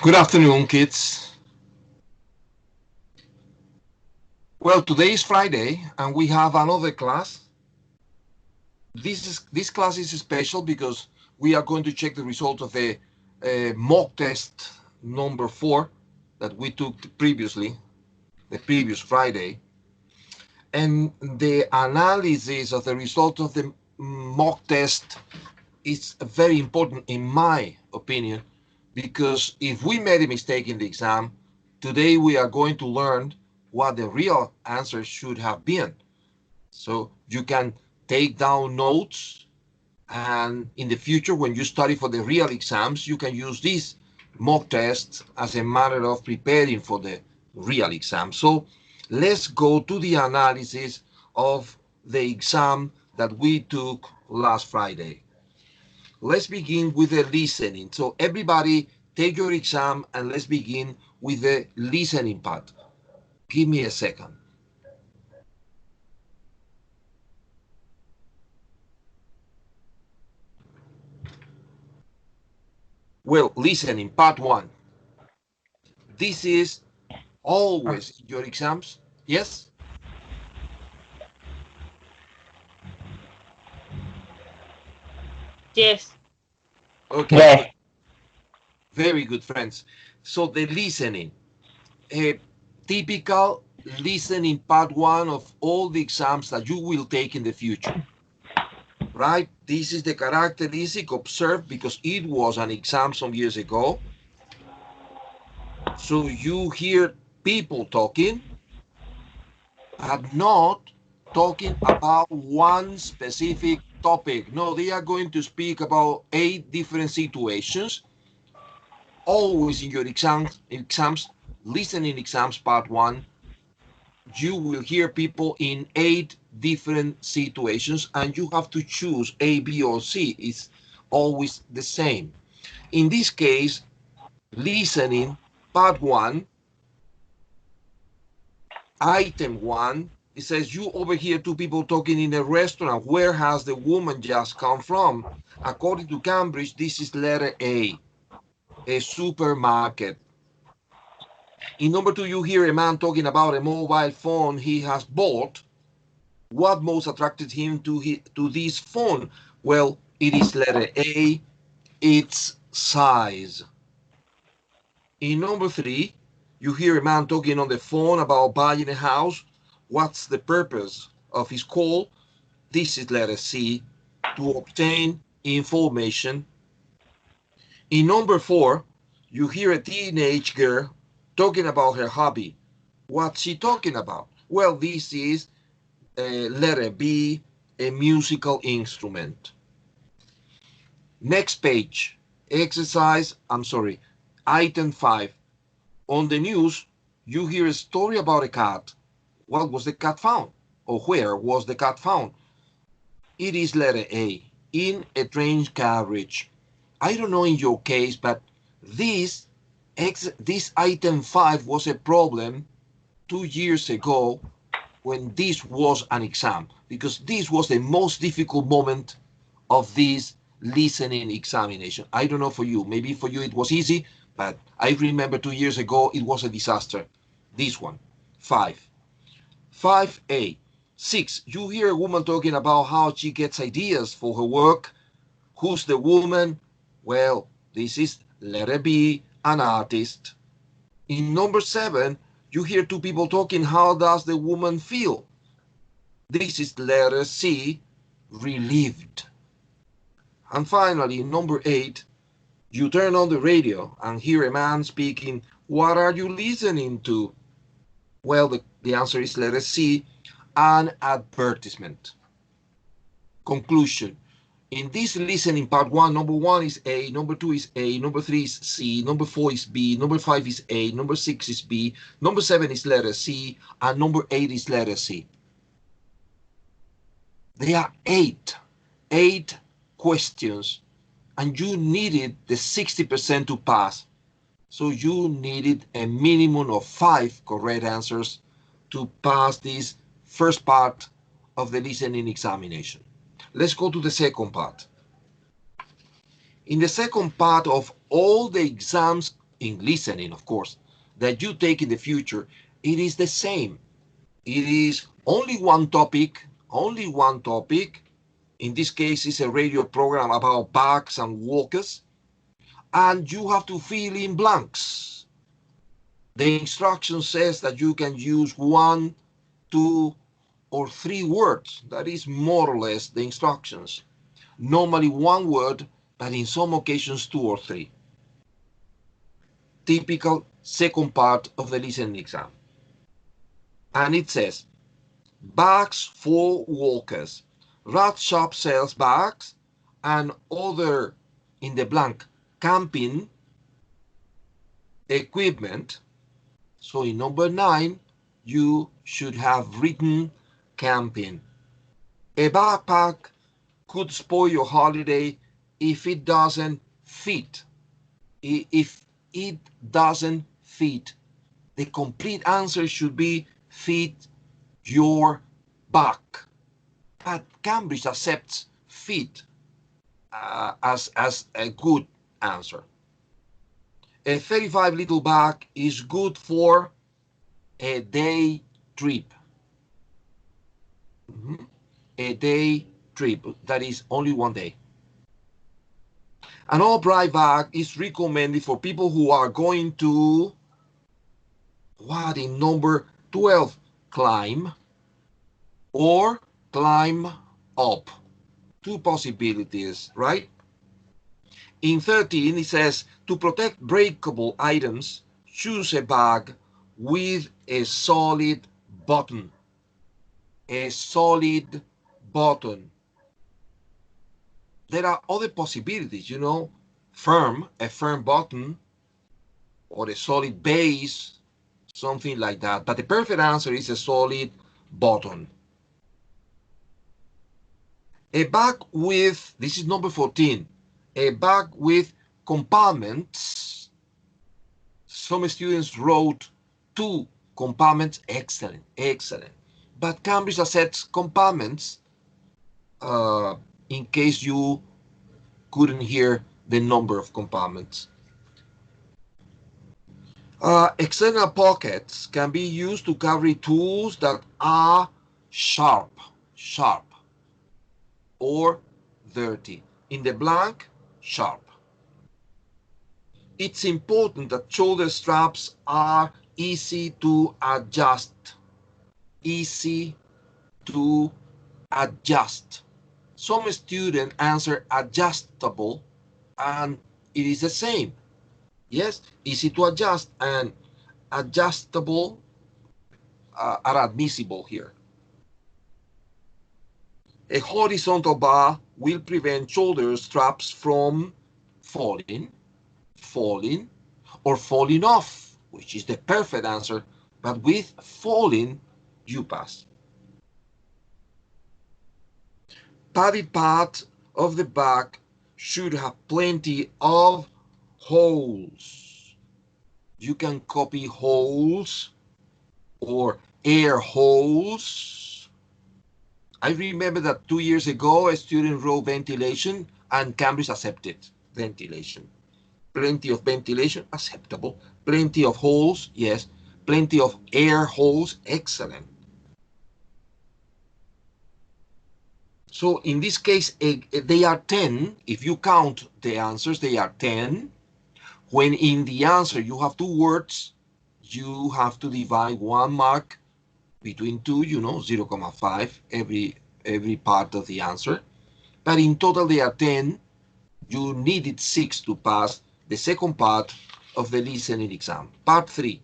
Good afternoon, kids. Well, today is Friday, and we have another class. This class is special because we are going to check the result of the mock test number 4 that we took previously, the previous Friday. And the analysis of the result of the mock test is very important, in my opinion, because if we made a mistake in the exam, today we are going to learn what the real answer should have been. So you can take down notes, and in the future, when you study for the real exams, you can use these mock tests as a matter of preparing for the real exam. So let's go to the analysis of the exam that we took last Friday. Let's begin with the listening. So everybody take your exam and let's begin with the listening part. Give me a second. Well, listening, part 1. This is always in your exams. Yes? Yes. Okay, Yeah. good. Very good, friends. So the listening, a typical listening part 1 of all the exams that you will take in the future. Right? This is the characteristic observed because it was an exam some years ago. So you hear people talking, but not talking about one specific topic. No, they are going to speak about 8 different situations. Always in your exams, listening exams part 1, you will hear people in 8 different situations, and you have to choose A, B, or C. It's always the same. In this case, listening part 1, item 1, it says you overhear 2 people talking in a restaurant. Where has the woman just come from? According to Cambridge, this is letter A supermarket. In number 2, you hear a man talking about a mobile phone he has bought. What most attracted him to this phone? Well, it is letter A, its size. In number 3, you hear a man talking on the phone about buying a house. What's the purpose of his call? This is letter C, to obtain information. In number 4, you hear a teenage girl talking about her hobby. What's she talking about? Well, this is letter B, a musical instrument. Next page, item 5. On the news, you hear a story about a cat. What was the cat found? Or where was the cat found? It is letter A, in a train carriage. I don't know in your case, but this item 5 was a problem 2 years ago when this was an exam, because this was the most difficult moment of this listening examination. I don't know for you, maybe for you it was easy, but I remember 2 years ago it was a disaster. This one, 5. 5A. 6. You hear a woman talking about how she gets ideas for her work. Who's the woman? Well, this is letter B, an artist. In number 7, you hear 2 people talking. How does the woman feel? This is letter C, relieved. And finally, in number 8, you turn on the radio and hear a man speaking. What are you listening to? Well, the answer is letter C, an advertisement. Conclusion. In this listening part 1, number 1 is A, number 2 is A, number 3 is C, number 4 is B, number 5 is A, number 6 is B, number 7 is letter C, and number 8 is letter C. There are 8 questions, and you needed the 60% to pass. So you needed a minimum of 5 correct answers to pass this first part of the listening examination. Let's go to the second part. In the second part of all the exams in listening, of course, that you take in the future, it is the same. It is only one topic, only one topic. In this case, it's a radio program about bags and walkers, and you have to fill in blanks. The instruction says that you can use 1, 2, or 3 words. That is more or less the instructions. Normally 1 word, but in some occasions 2 or 3. Typical second part of the listening exam. And it says, bags for walkers. Rat shop sells bags and other, in the blank, camping equipment. So in number 9, you should have written camping. A backpack could spoil your holiday if it doesn't fit. If it doesn't fit, the complete answer should be fit your bag. But Cambridge accepts fit as a good answer. A 35-liter bag is good for a day trip. A day trip, that is only 1 day. An upright bag is recommended for people who are going to, what, in number 12, climb or climb up. 2 possibilities, right? In 13, it says, to protect breakable items, choose a bag with a solid bottom. A solid bottom. There are other possibilities, you know, a firm bottom, or a solid base, something like that. But the perfect answer is a solid bottom. A bag with, this is number 14, a bag with compartments. Some students wrote 2 compartments. Excellent, excellent. But Cambridge accepts compartments in case you couldn't hear the number of compartments. External pockets can be used to carry tools that are sharp, or dirty. In the blank, sharp. It's important that shoulder straps are easy to adjust. Easy to adjust. Some students answer adjustable, and it is the same. Yes, easy to adjust and adjustable are admissible here. A horizontal bar will prevent shoulder straps from falling, or falling off, which is the perfect answer, but with falling, you pass. Padded part of the bag should have plenty of holes. You can copy holes or air holes. I remember that 2 years ago, a student wrote ventilation, and Cambridge accepted ventilation. Plenty of ventilation, acceptable. Plenty of holes, yes. Plenty of air holes, excellent. So in this case, they are 10. If you count the answers, they are 10. When in the answer you have 2 words, you have to divide 1 mark between 2, you know, 0.5 every part of the answer. But in total they are 10. You needed 6 to pass the second part of the listening exam. Part 3.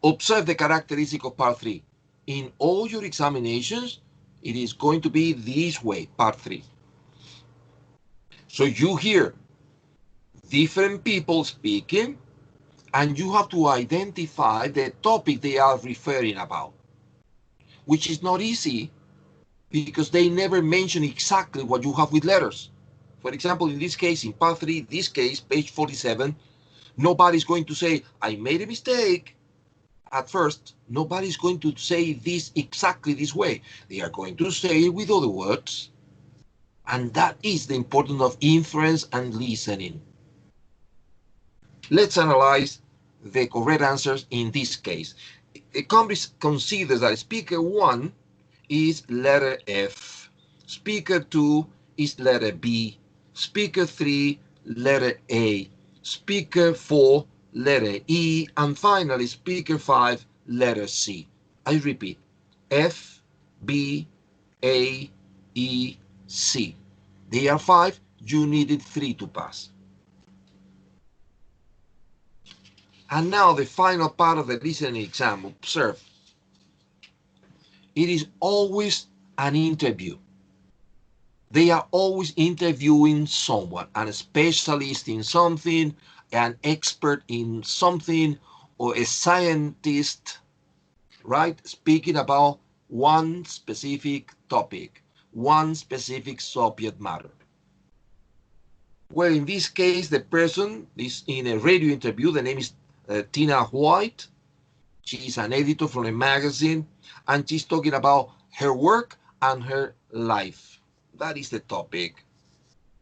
Observe the characteristic of part 3. In all your examinations, it is going to be this way, part 3. So you hear different people speaking, and you have to identify the topic they are referring about, which is not easy because they never mention exactly what you have with letters. For example, in this case, in part 3, this case, page 47, nobody's going to say, I made a mistake. At first, nobody's going to say this exactly this way. They are going to say it with other words. And that is the importance of inference and listening. Let's analyze the correct answers in this case. Cambridge considers that speaker 1 is letter F, speaker 2 is letter B, speaker 3 letter A, speaker 4 letter E, and finally speaker 5 letter C. I repeat, F, B, A, E, C. They are 5, you needed 3 to pass. And now the final part of the listening exam. Observe. It is always an interview. They are always interviewing someone, a specialist in something, an expert in something, or a scientist, right? Speaking about one specific topic, one specific subject matter. Well, in this case, the person is in a radio interview. The name is Tina White. She's an editor from a magazine, and she's talking about her work and her life. That is the topic.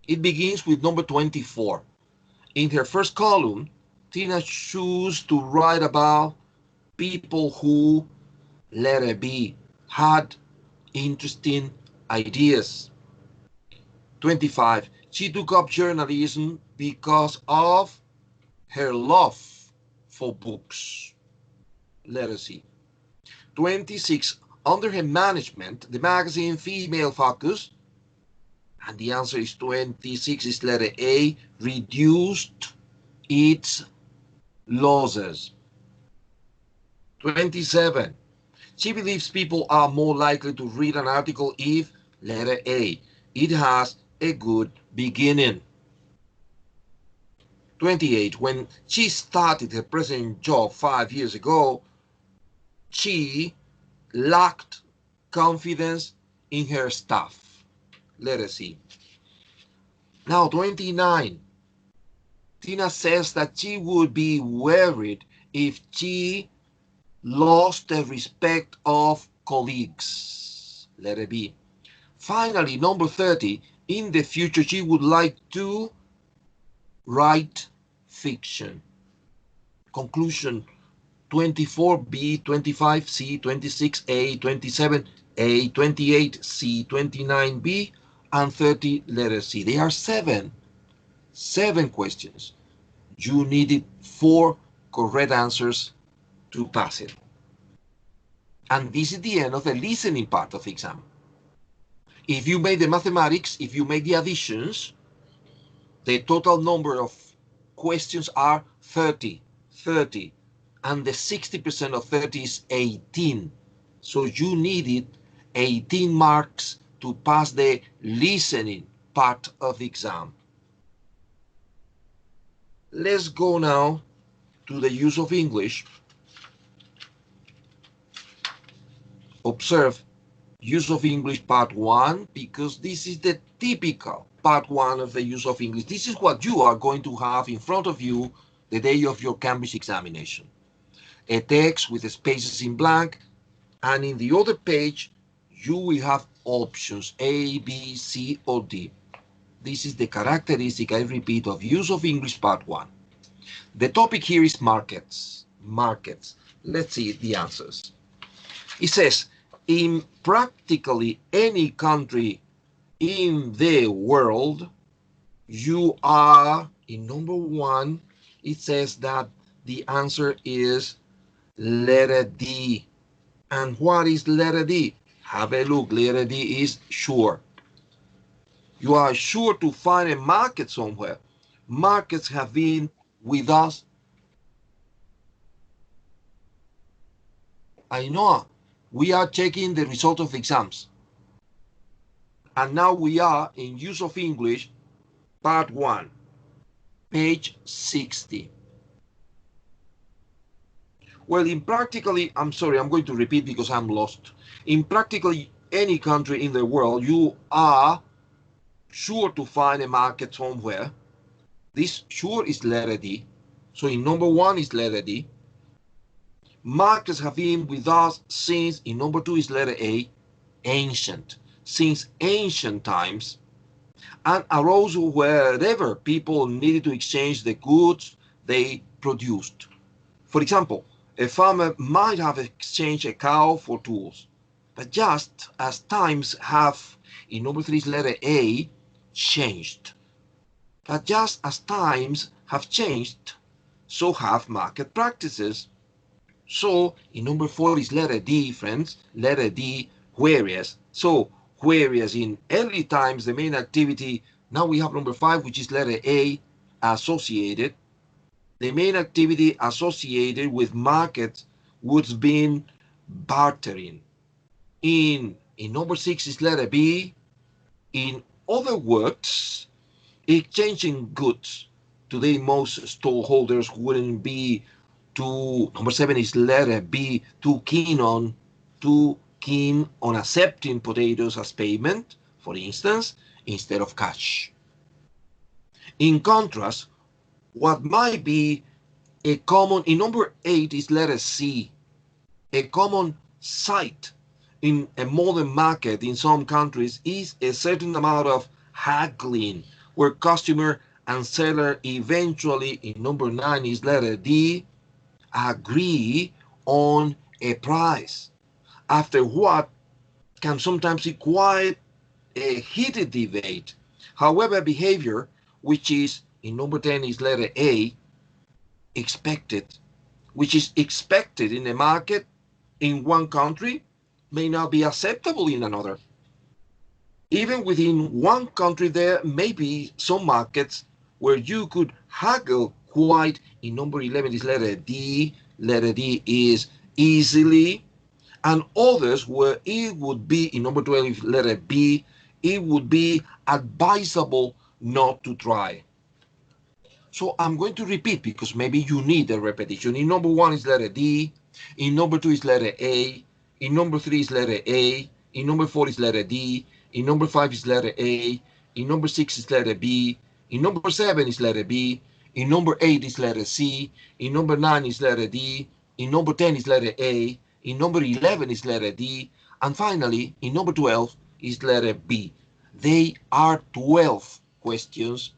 It begins with number 24. In her first column, Tina chose to write about people who, letter B, had interesting ideas. 25. She took up journalism because of her love for books. Letter C. 26. Under her management, the magazine Female Focus, and the answer is 26 is letter A, reduced its losses. 27. She believes people are more likely to read an article if, letter A, it has a good beginning. 28. When she started her present job 5 years ago, she lacked confidence in her staff. Letter C. Now 29. Tina says that she would be worried if she lost the respect of colleagues. Letter B. Finally, number 30. In the future, she would like to write fiction. Conclusion. 24B, 25C, 26A, 27A, 28C, 29B, and 30 letter C. They are 7 questions. You needed 4 correct answers to pass it. And this is the end of the listening part of the exam. If you made the mathematics, if you made the additions, the total number of questions are 30, and the 60% of 30 is 18. So you needed 18 marks to pass the listening part of the exam. Let's go now to the use of English. Observe use of English part 1, because this is the typical part 1 of the use of English. This is what you are going to have in front of you the day of your Cambridge examination. A text with spaces in blank, and in the other page you will have options A, B, C, or D. This is the characteristic, I repeat, of use of English part 1. The topic here is markets. Let's see the answers. It says, in practically any country in the world, you are, in number 1, it says that the answer is letter D. And what is letter D? Have a look. Letter D is sure. You are sure to find a market somewhere. Markets have been with us. I know. We are checking the result of the exams. And now we are in use of English, part 1, page 60. Well, in practically, I'm sorry, I'm going to repeat because I'm lost. In practically any country in the world, you are sure to find a market somewhere. This sure is letter D. So in number 1 is letter D. Markets have been with us since, in number 2 is letter A, ancient. Since ancient times, and arose wherever people needed to exchange the goods they produced. For example, a farmer might have exchanged a cow for tools, but just as times have, in number 3 is letter A, changed. But just as times have changed, so have market practices. So in number 4 is letter D, friends, letter D, whereas. So whereas in early times the main activity, now we have number 5, which is letter A, associated. The main activity associated with markets would have been bartering. In number 6 is letter B. In other words, exchanging goods. Today most stallholders wouldn't be too, number 7 is letter B, too keen on accepting potatoes as payment, for instance, instead of cash. In contrast, what might be a common, in number 8 is letter C, a common sight in a modern market in some countries is a certain amount of haggling, where customer and seller eventually, in number 9 is letter D, agree on a price, after what can sometimes be quite a heated debate. However, behavior, which is in number 10 is letter A, expected, which is expected in a market in one country, may not be acceptable in another. Even within one country, there may be some markets where you could haggle quite, in number 11 is letter D is easily, and others where it would be, in number 12 letter B, it would be advisable not to try. So I'm going to repeat because maybe you need a repetition. In number 1 is letter D, in number 2 is letter A, in number 3 is letter A, in number 4 is letter D, in number 5 is letter A, in number 6 is letter B, in number 7 is letter B, in number 8 is letter C, in number 9 is letter D, in number 10 is letter A, in number 11 is letter D, and finally, in number 12 is letter B. They are 12 questions,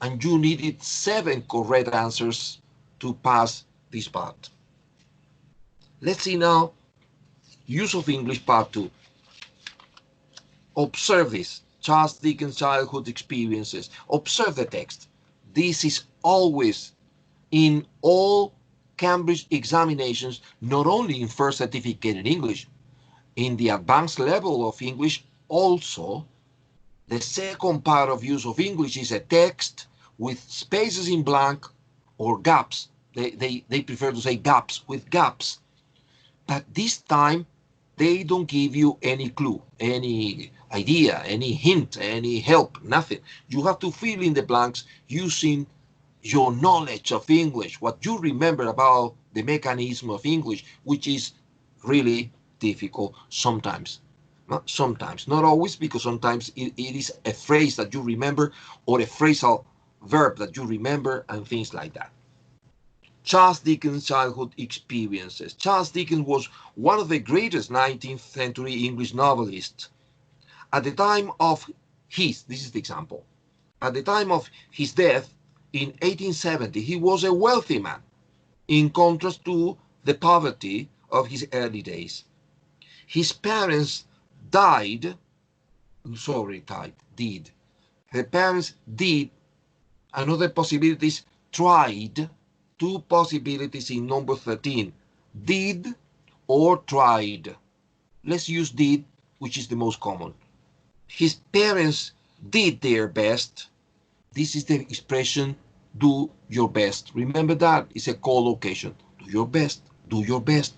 and you needed 7 correct answers to pass this part. Let's see now, use of English part 2. Observe this, Charles Dickens' childhood experiences. Observe the text. This is always in all Cambridge examinations, not only in first certificate in English, in the advanced level of English also. The second part of use of English is a text with spaces in blank or gaps. They prefer to say gaps, with gaps. But this time, they don't give you any clue, any idea, any hint, any help, nothing. You have to fill in the blanks using your knowledge of English, what you remember about the mechanism of English, which is really difficult sometimes. Sometimes, not always, because sometimes it is a phrase that you remember or a phrasal verb that you remember and things like that. Charles Dickens' childhood experiences. Charles Dickens was one of the greatest 19th century English novelists. At the time of this is the example, at the time of his death in 1870, he was a wealthy man, in contrast to the poverty of his early days. His parents did. The parents did, another possibilities, tried, 2 possibilities in number 13, did or tried. Let's use did, which is the most common. His parents did their best. This is the expression, do your best. Remember that, it's a collocation. Do your best, do your best.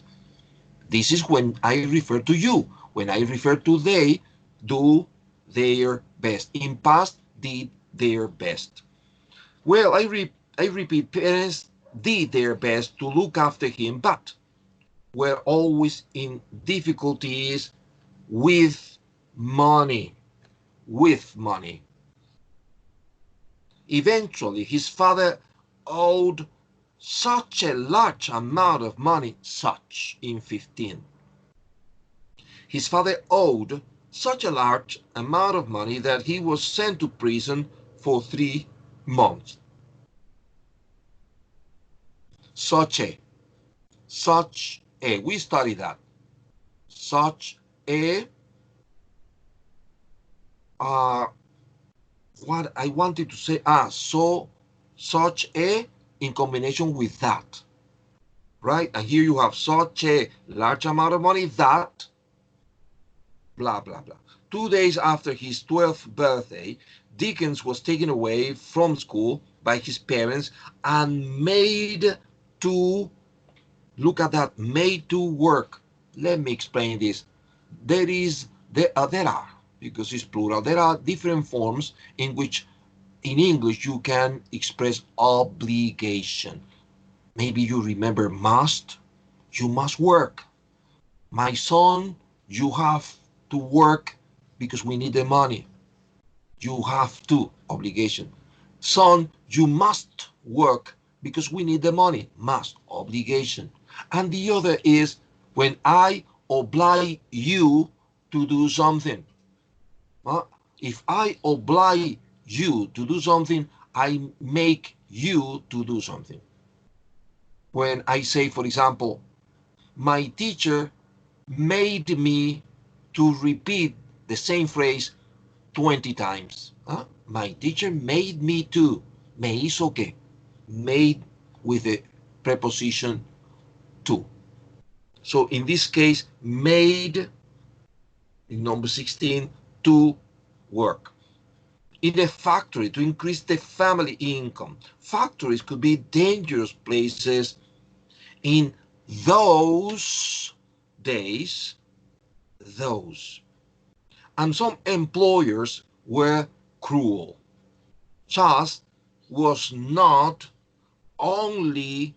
This is when I refer to you. When I refer to they, do their best. In past, did their best. Well, I repeat, parents did their best to look after him, but were always in difficulties with money. Eventually, his father owed such a large amount of money, in 15. His father owed such a large amount of money that he was sent to prison for 3 months. such a, we studied that. Such a, what I wanted to say, such a in combination with that, right? And here you have such a large amount of money that, blah, blah, blah. 2 days after his 12th birthday, Dickens was taken away from school by his parents and made to, look at that, made to work. Let me explain this. There are, because it's plural, there are different forms in which in English you can express obligation. Maybe you remember must, you must work. My son, you have to work because we need the money. You have to, obligation. Son, you must work because we need the money. Must, obligation. And the other is when I oblige you to do something. If I oblige you to do something, I make you to do something. When I say, for example, my teacher made me to repeat the same phrase 20 times. My teacher made me to. Me hizo que. Made with the preposition to. So in this case, made, in number 16, to work. In a factory to increase the family income. Factories could be dangerous places in those days, and some employers were cruel. Charles was not only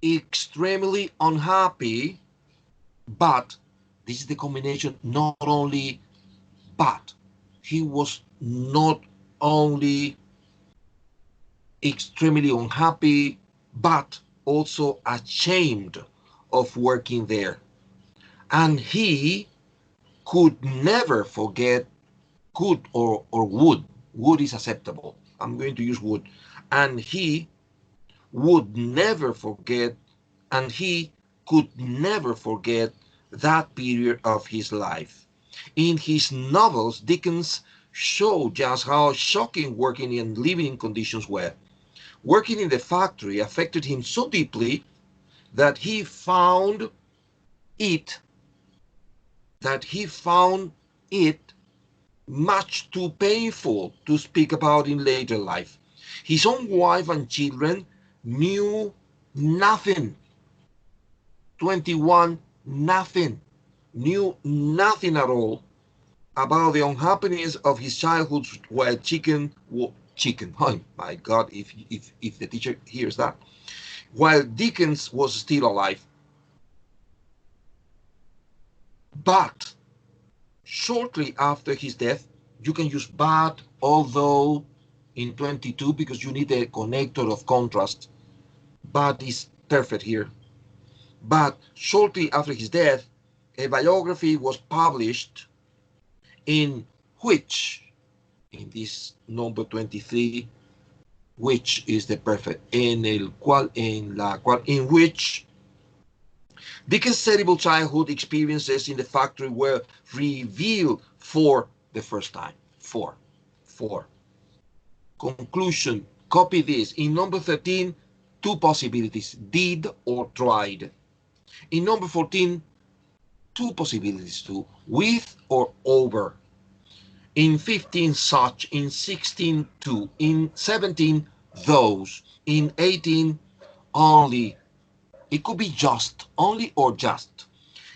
extremely unhappy, but this is the combination, not only but. He was not only extremely unhappy, but also ashamed of working there. And he could never forget, could or would is acceptable. I'm going to use would. And he would never forget, and he could never forget that period of his life. In his novels, Dickens showed just how shocking working and living conditions were. Working in the factory affected him so deeply that he found it much too painful to speak about in later life. His own wife and children knew nothing. 21, nothing. Knew nothing at all about the unhappiness of his childhood while oh my God, if the teacher hears that, while Dickens was still alive. But shortly after his death, you can use but, although in 22 because you need a connector of contrast. But is perfect here. But shortly after his death, a biography was published in which, in this number 23, which is the perfect, in which Dickens' terrible childhood experiences in the factory were revealed for the first time. Four. Conclusion, copy this. In number 13, two possibilities, did or tried. In number 14, two possibilities too, with or over. In 15, such. In 16, to. In 17, those. In 18, only. It could be just, only or just.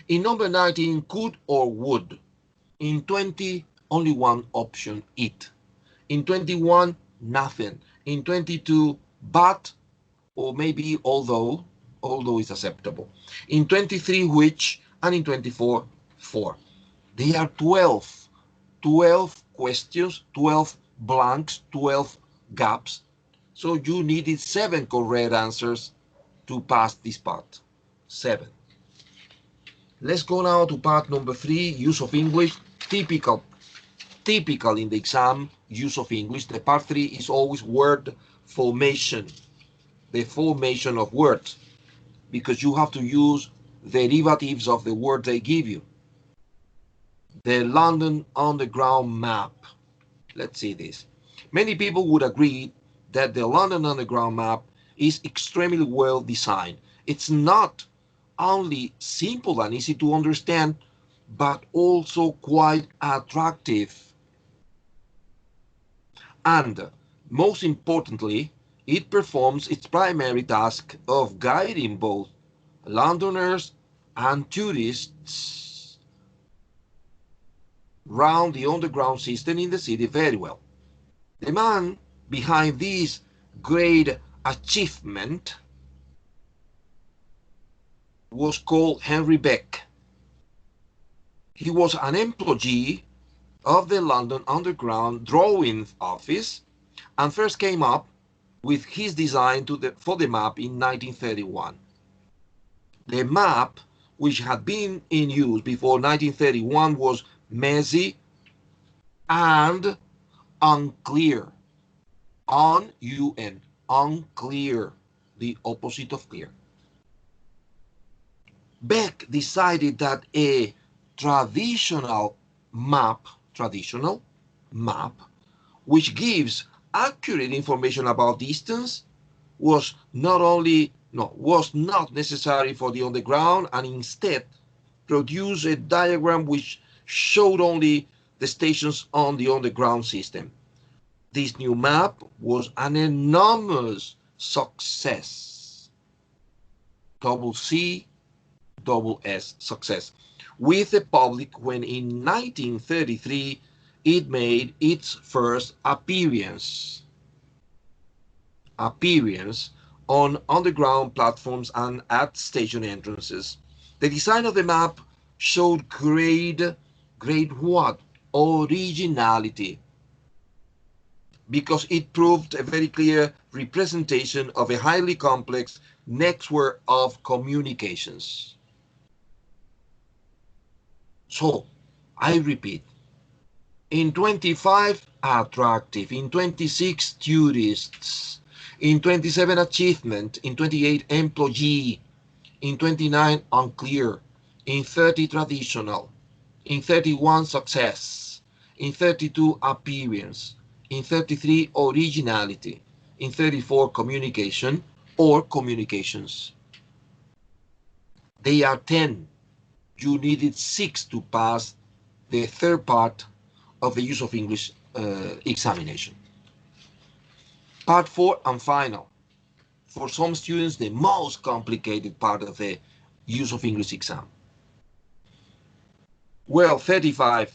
In number 19, could or would. In 20, only one option, it. In 21, nothing. In 22, but, or maybe although is acceptable. In 23, which, and in 24, for. They are 12 questions, 12 blanks, 12 gaps. So you needed 7 correct answers to pass this part. 7. Let's go now to part number 3, use of English. Typical in the exam, use of English. The part 3 is always word formation, the formation of words. because you have to use derivatives of the word they give you. The London Underground map. Let's see this. Many people would agree that the London Underground map is extremely well designed. It's not only simple and easy to understand, but also quite attractive. And most importantly, it performs its primary task of guiding both Londoners and tourists round the underground system in the city very well. The man behind this great achievement was called Henry Beck. He was an employee of the London Underground Drawing Office and first came up with his design for the map in 1931. The map, which had been in use before 1931, was messy and unclear. Un-U-N, unclear, the opposite of clear. Beck decided that a traditional map, which gives accurate information about distance, was not necessary for the underground, and instead produced a diagram which showed only the stations on the underground system. This new map was an enormous success. Double C, double S success with the public when in 1933 it made its first appearance on underground platforms and at station entrances. The design of the map showed great what? Originality, because it proved a very clear representation of a highly complex network of communications. So, I repeat, in 25, attractive, in 26, tourists, in 27, achievement, in 28, employee, in 29, unclear, in 30, traditional, in 31, success, in 32, appearance, in 33, originality, in 34, communication or communications. They are 10. You needed 6 to pass the third part of the use of English examination. Part 4 and final. For some students, the most complicated part of the use of English exam. Well, 35.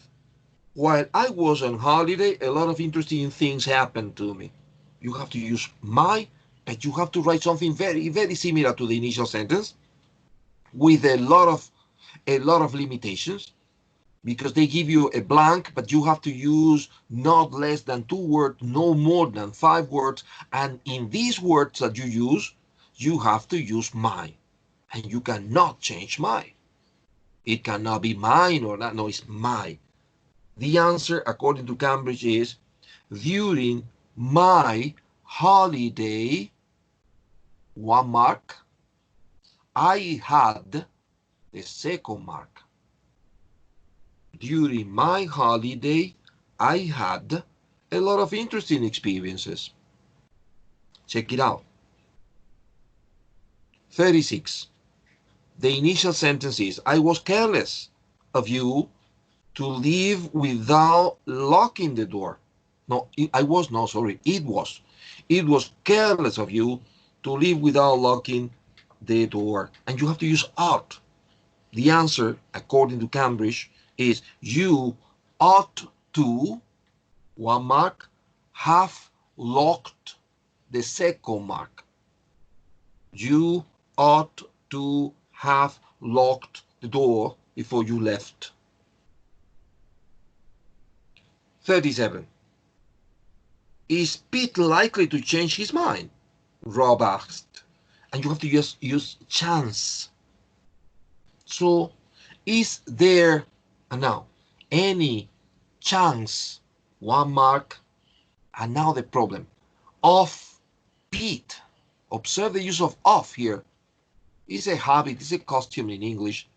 While I was on holiday, a lot of interesting things happened to me. You have to use my, but you have to write something very, very similar to the initial sentence with a lot of limitations, because they give you a blank, but you have to use not less than 2 words, no more than 5 words. And in these words that you use, you have to use my. And you cannot change my. It cannot be mine or not. No, it's my. The answer, according to Cambridge, is during my holiday, 1 mark, I had the second mark. During my holiday, I had a lot of interesting experiences. Check it out. 36. The initial sentence is, I was careless of you to leave without locking the door. It was. It was careless of you to leave without locking the door. And you have to use ought. The answer, according to Cambridge, is you ought to, 1 mark, have locked the second mark. You ought to have locked the door before you left. 37. Is Pete likely to change his mind? Rob asked. And you have to use chance. So, is there, and now, any chance, 1 mark, and now the problem, of Pete. Observe the use of here. It's a habit, it's a costume in English.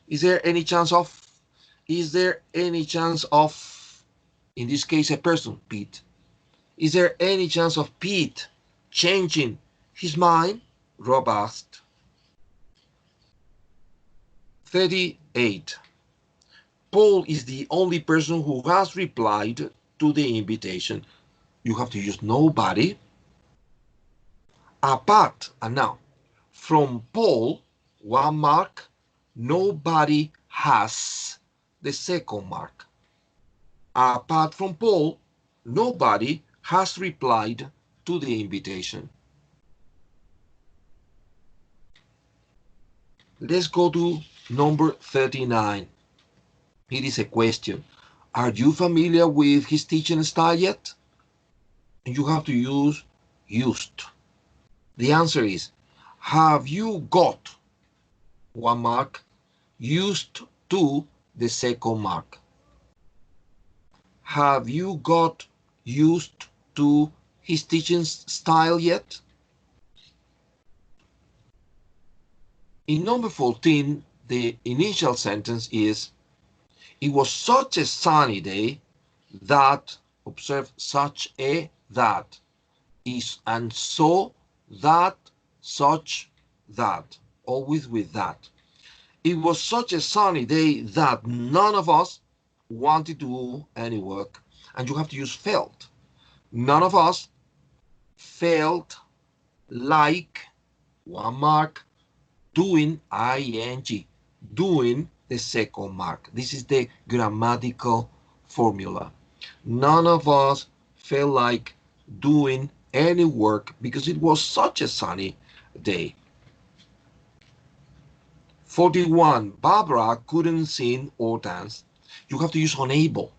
Is there any chance of, is there any chance of, in this case, a person, Pete? Is there any chance of Pete changing his mind? Rob asked. 38. Paul is the only person who has replied to the invitation. You have to use nobody. Apart, and now, from Paul, 1 mark, nobody has the second mark. Apart from Paul, nobody has replied to the invitation. Let's go to number 39. It is a question. Are you familiar with his teaching style yet? And you have to use used. The answer is, have you got 1 mark used to the second mark? Have you got used to his teaching style yet? In number 14, the initial sentence is, it was such a sunny day that, observe, such a, that, is, and so, that, such, that, always with that. It was such a sunny day that none of us wanted to do any work, and you have to use felt. None of us felt like, 1 mark, doing, ing, doing the second mark. This is the grammatical formula. None of us felt like doing any work because it was such a sunny day. 41. Barbara couldn't sing or dance. You have to use unable.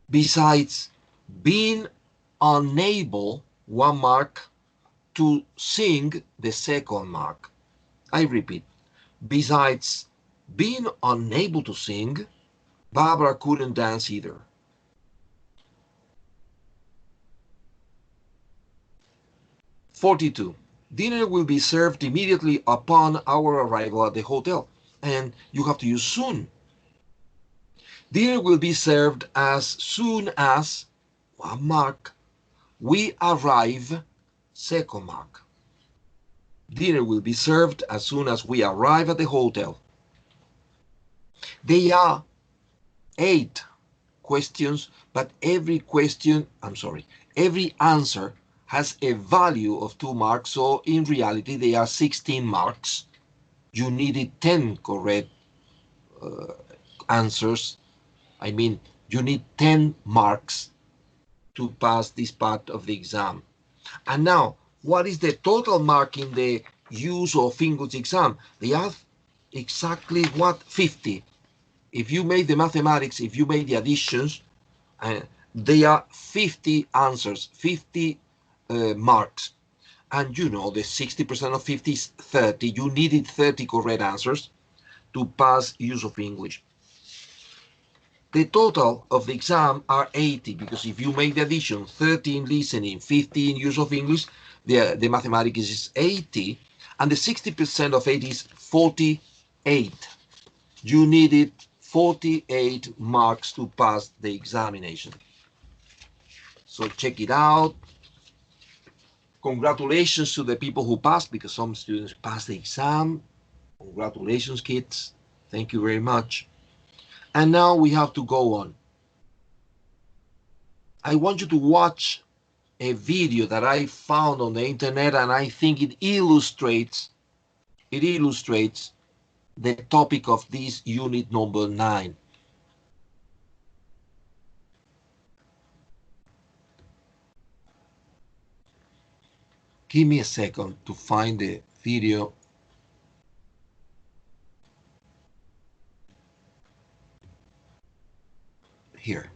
Besides being unable, 1 mark, to sing the second mark. I repeat, besides being unable to sing, Barbara couldn't dance either. 42. Dinner will be served immediately upon our arrival at the hotel, and you have to use soon. Dinner will be served as soon as, 1 mark, we arrive, second mark. Dinner will be served as soon as we arrive at the hotel. They are 8 questions, but every answer has a value of 2 marks, so in reality they are 16 marks. You needed 10 correct answers. I mean, you need 10 marks to pass this part of the exam. And now, what is the total mark in the use of English exam? They have exactly what? 50. If you make the mathematics, if you make the additions, they are 50 answers, 50 marks. And you know the 60% of 50 is 30. You needed 30 correct answers to pass use of English. The total of the exam are 80, because if you make the addition, 30 in listening, 50 in use of English, the mathematics is 80, and the 60% of 80 is 48. You needed 48 marks to pass the examination. So check it out. Congratulations to the people who passed, because some students passed the exam. Congratulations, kids. Thank you very much. And now we have to go on. I want you to watch a video that I found on the internet, and I think it illustrates the topic of this unit number 9. Give me a second to find the video. Here.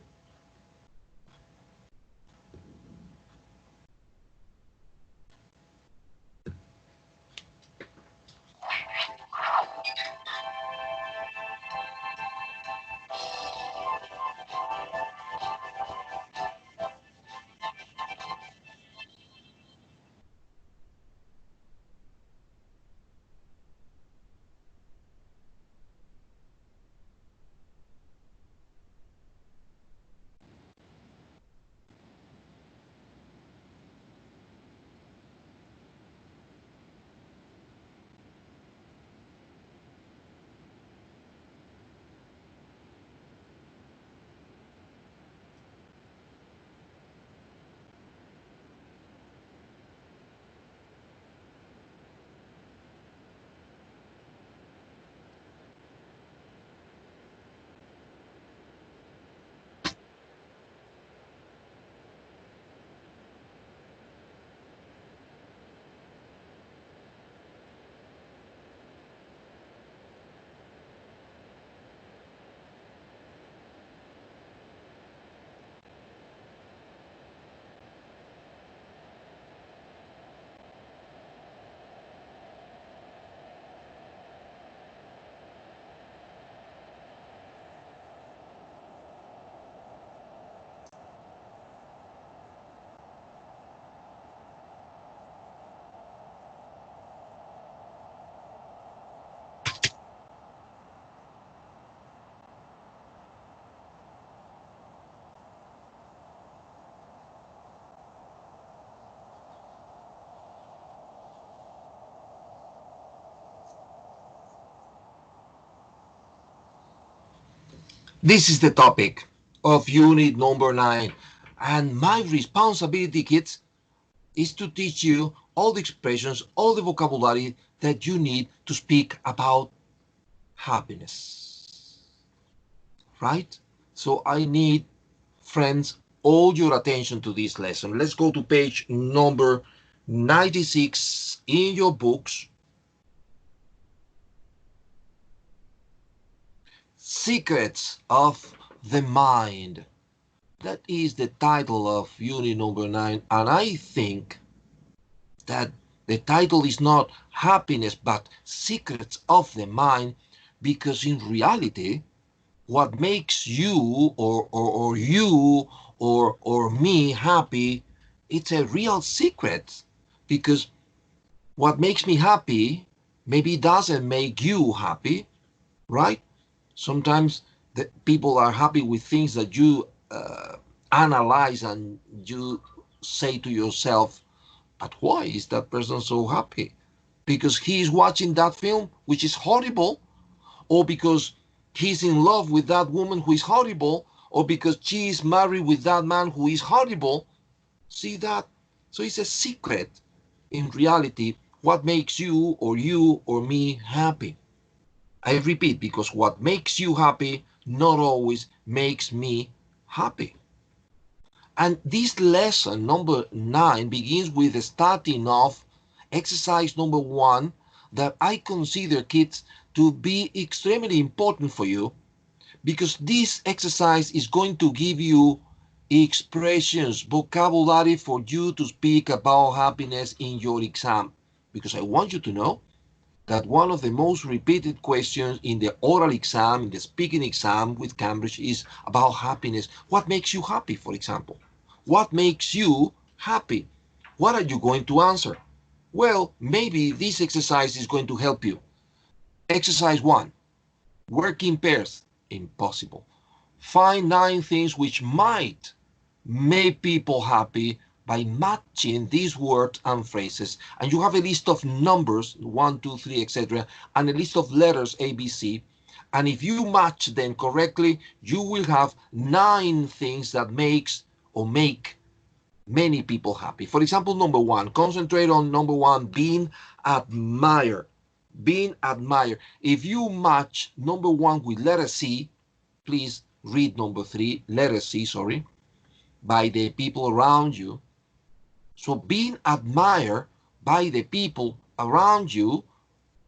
This is the topic of unit number 9. And my responsibility, kids, is to teach you all the expressions, all the vocabulary that you need to speak about happiness. Right? So I need, friends, all your attention to this lesson. Let's go to page number 96 in your books. Secrets of the Mind. That is the title of unit number 9. And I think that the title is not happiness, but secrets of the mind, because in reality, what makes you or you or me happy, it's a real secret, because what makes me happy maybe doesn't make you happy, right? Sometimes the people are happy with things that you analyze and you say to yourself, but why is that person so happy? Because he is watching that film, which is horrible, or because he's in love with that woman who is horrible, or because she is married with that man who is horrible. See that? So it's a secret. In reality, what makes you or me happy? I repeat, because what makes you happy not always makes me happy. And this lesson number 9 begins with the starting of exercise number 1 that I consider, kids, to be extremely important for you, because this exercise is going to give you expressions, vocabulary for you to speak about happiness in your exam. Because I want you to know that one of the most repeated questions in the oral exam, in the speaking exam with Cambridge, is about happiness. What makes you happy, for example? What makes you happy? What are you going to answer? Well, maybe this exercise is going to help you. Exercise 1. Work in pairs. Impossible. Find 9 things which might make people happy by matching these words and phrases. And you have a list of numbers, 1, 2, 3, etc., and a list of letters A, B, C. And if you match them correctly, you will have 9 things that make many people happy. For example, number 1, concentrate on number 1, being admired. Being admired. If you match number 1 with letter C, please read number 3, letter C, sorry, by the people around you. So being admired by the people around you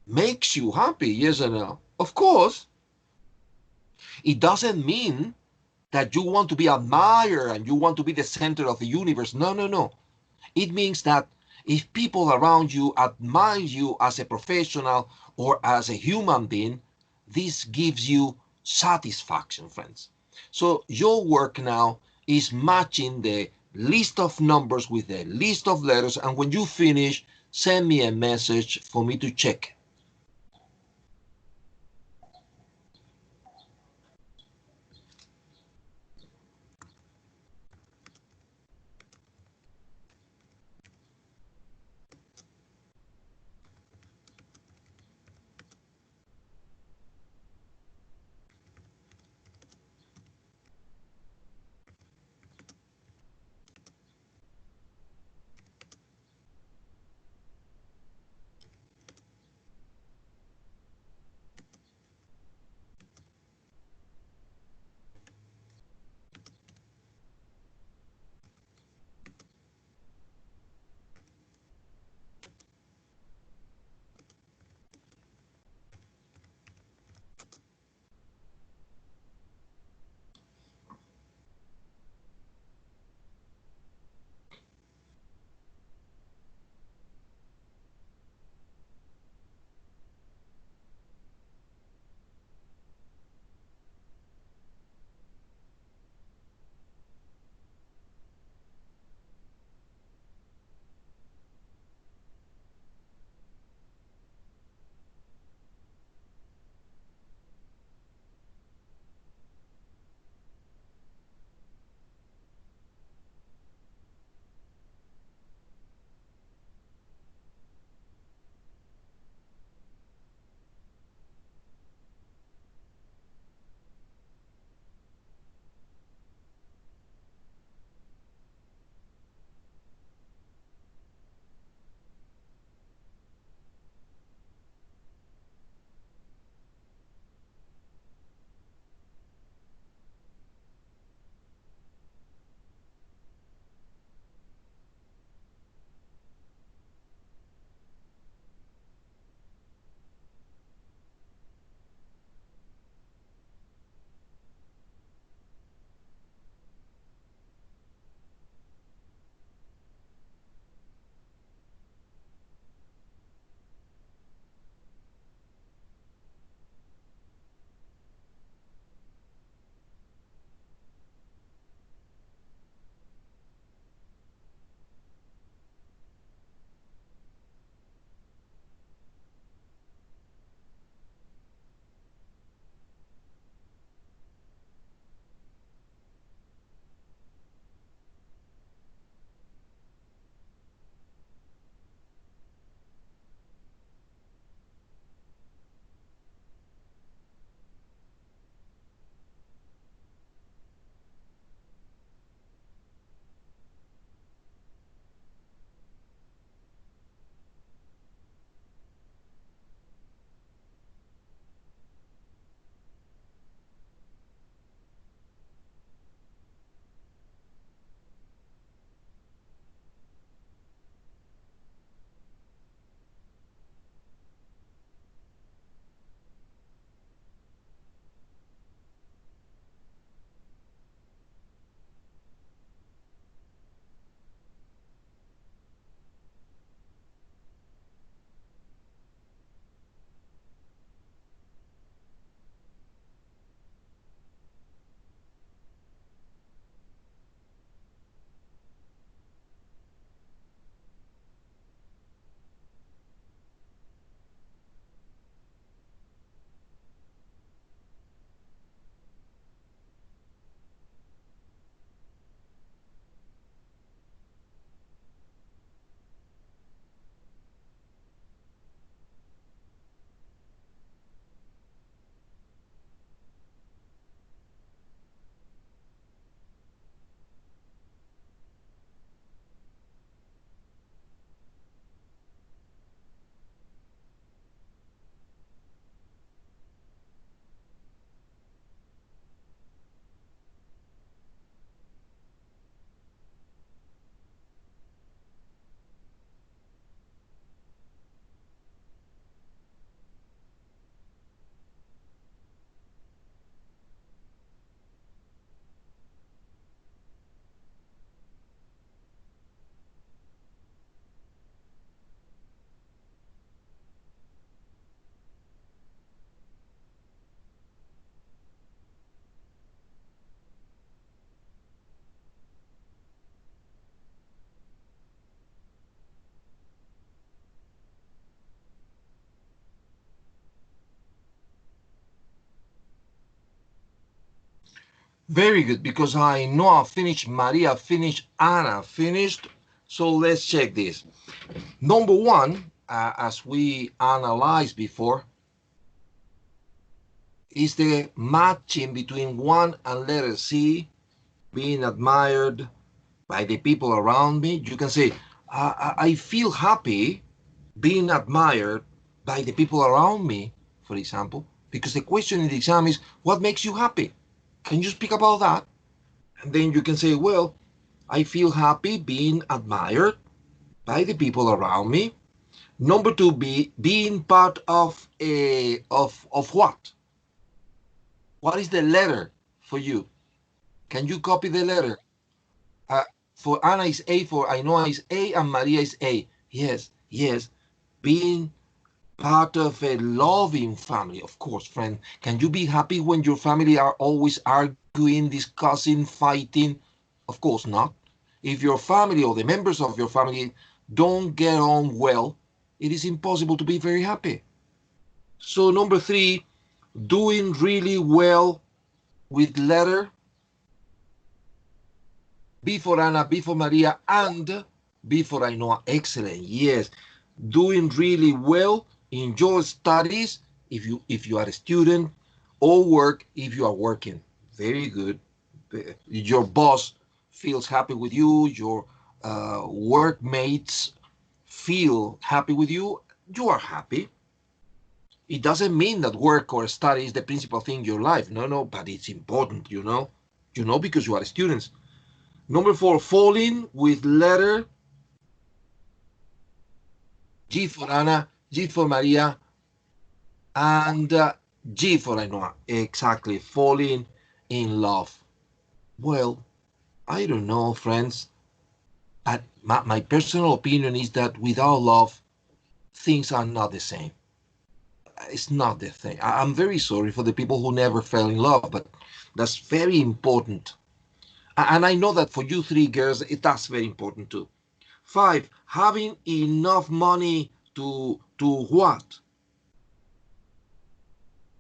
makes you happy, yes or no? Of course, it doesn't mean that you want to be admired and you want to be the center of the universe. No, no, no. It means that if people around you admire you as a professional or as a human being, this gives you satisfaction, friends. So your work now is matching the list of numbers with the list of letters, and when you finish, send me a message for me to check. Very good, because I know I finished, Maria finished, Anna finished. So let's check this. Number one, as we analyzed before, is the matching between one and letter C, being admired by the people around me. You can say, I feel happy being admired by the people around me, for example, because the question in the exam is, what makes you happy? Can you speak about that? And then you can say, well, I feel happy being admired by the people around me. Number two, being part of what? What is the letter for you? Can you copy the letter? Uh, for Anna is A, for Ainhoa is A, and Maria is A. Yes, yes. Being part of a loving family, of course, friend. Can you be happy when your family are always arguing, discussing, fighting? Of course not. If your family or the members of your family don't get on well, it is impossible to be very happy. So number three, doing really well with letter B for Anna, B for Maria, and B for Ainhoa. Excellent. Yes, doing really well in your studies if you are a student, or work if you are working. Very good. Your boss feels happy with you. Your workmates feel happy with you. You are happy. It doesn't mean that work or study is the principal thing in your life. No, no, but it's important, you know. You know, because you are students. Number four, falling with letter G for Anna, G for Maria, and G for Ainhoa. Exactly, falling in love. Well, I don't know, friends, but my personal opinion is that without love, things are not the same. It's not the thing. I'm very sorry for the people who never fell in love, but that's very important. And I know that for you three girls, that's very important too. Five, having enough money to what?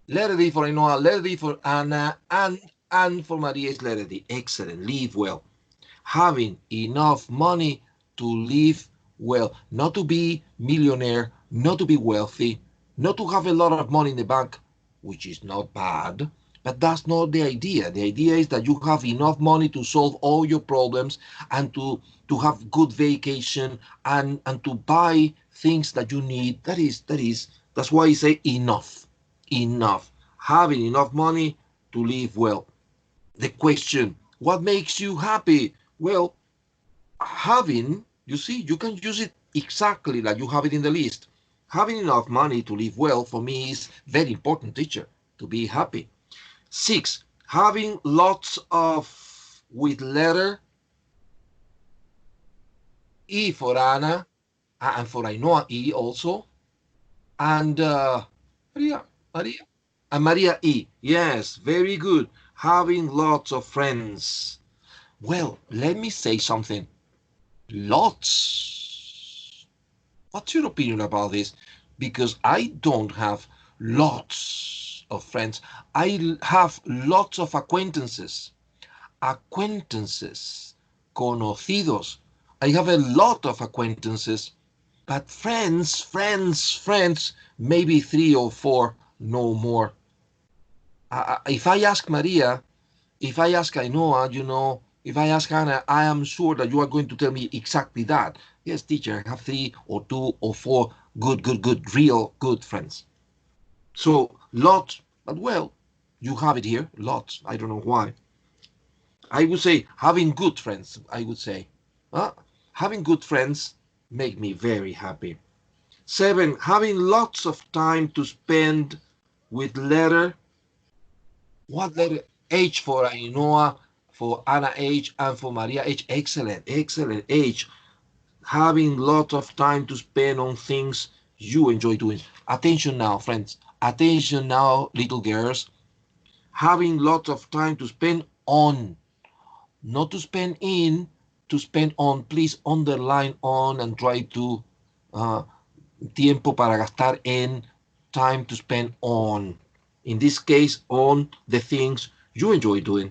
Letter D for Ainhoa, letter D for Anna, and for Maria is letter D. Excellent. Live well. Having enough money to live well. Not to be millionaire, not to be wealthy, not to have a lot of money in the bank, which is not bad, but that's not the idea. The idea is that you have enough money to solve all your problems, and to have good vacation, and to buy things that you need. That's why I say enough. Enough. Having enough money to live well. The question, what makes you happy? Well, having, you see, you can use it exactly like you have it in the list. Having enough money to live well for me is very important, teacher, to be happy. Six, having lots of, with letter E for Anna, and for Ainhoa E also, and Maria, Maria, and Maria E. Yes, very good. Having lots of friends. Well, let me say something. Lots. What's your opinion about this? Because I don't have lots of friends. I have lots of acquaintances. Acquaintances. Conocidos. I have a lot of acquaintances. But friends, maybe three or four, no more. If I ask Maria, if I ask Ainhoa, if I ask Hannah, I am sure that you are going to tell me exactly that. Yes, teacher, I have three or two or four good, real good friends. So, lots, but well, you have it here, lots. I don't know why. I would say having good friends, I would say. Having good friends make me very happy. Seven, having lots of time to spend with letter. What letter? H for Ainhoa, for Anna H, and for Maria H. Excellent, excellent. H. Having lots of time to spend on things you enjoy doing. Attention now, friends. Attention now, little girls. Having lots of time to spend on, not to spend in, to spend on. Please underline on and try to uh, tiempo para gastar en, time to spend on. In this case, on the things you enjoy doing.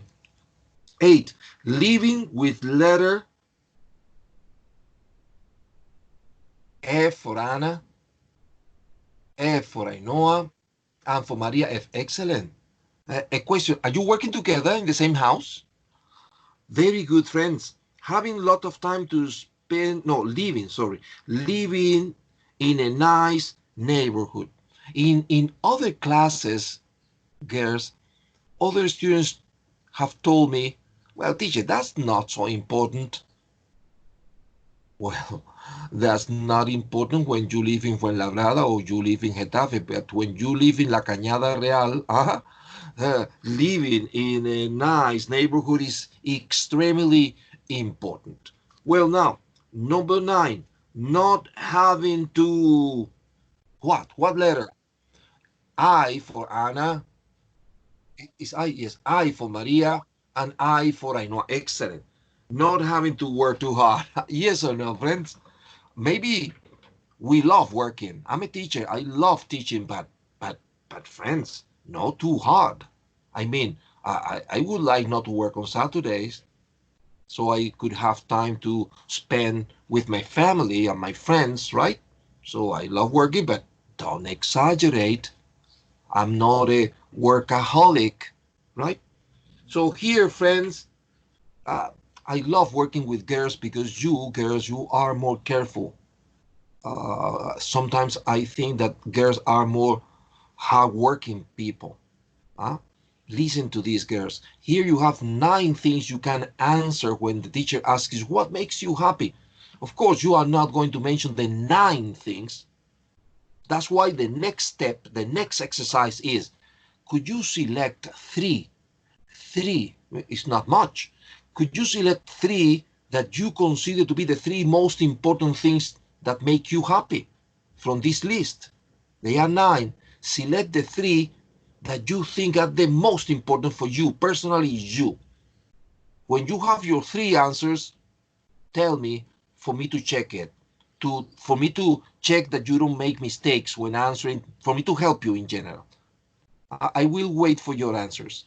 8. Living with letter F for Anna, F for Ainhoa, and for Maria F. Excellent. A question, are you working together in the same house? Very good, friends. Having a lot of time to spend, no, living in a nice neighborhood. In other classes, girls, other students have told me, well, teacher, that's not so important. Well, that's not important when you live in Fuenlabrada or you live in Getafe, but when you live in La Cañada Real, living in a nice neighborhood is extremely important. Well, now, number 9, not having to, what? What letter? I for Anna, is I, yes, I for Maria, and I for Ainhoa. Excellent. Not having to work too hard. Yes or no, friends? Maybe we love working. I'm a teacher. I love teaching, but friends, not too hard. I mean, I would like not to work on Saturdays, so I could have time to spend with my family and my friends, right? So I love working, but don't exaggerate. I'm not a workaholic, right? So here, friends, uh, I love working with girls because you, girls, you are more careful. Sometimes I think that girls are more hardworking people. Huh? Listen to these girls. Here you have 9 things you can answer when the teacher asks you what makes you happy. Of course, you are not going to mention the 9 things. That's why the next step, the next exercise is, could you select 3? 3 is not much. Could you select 3 that you consider to be the 3 most important things that make you happy from this list? They are 9. Select the 3 that you think are the most important for you, personally you. When you have your 3 answers, tell me for me to check it. For me to check that you don't make mistakes when answering, for me to help you in general. I will wait for your answers.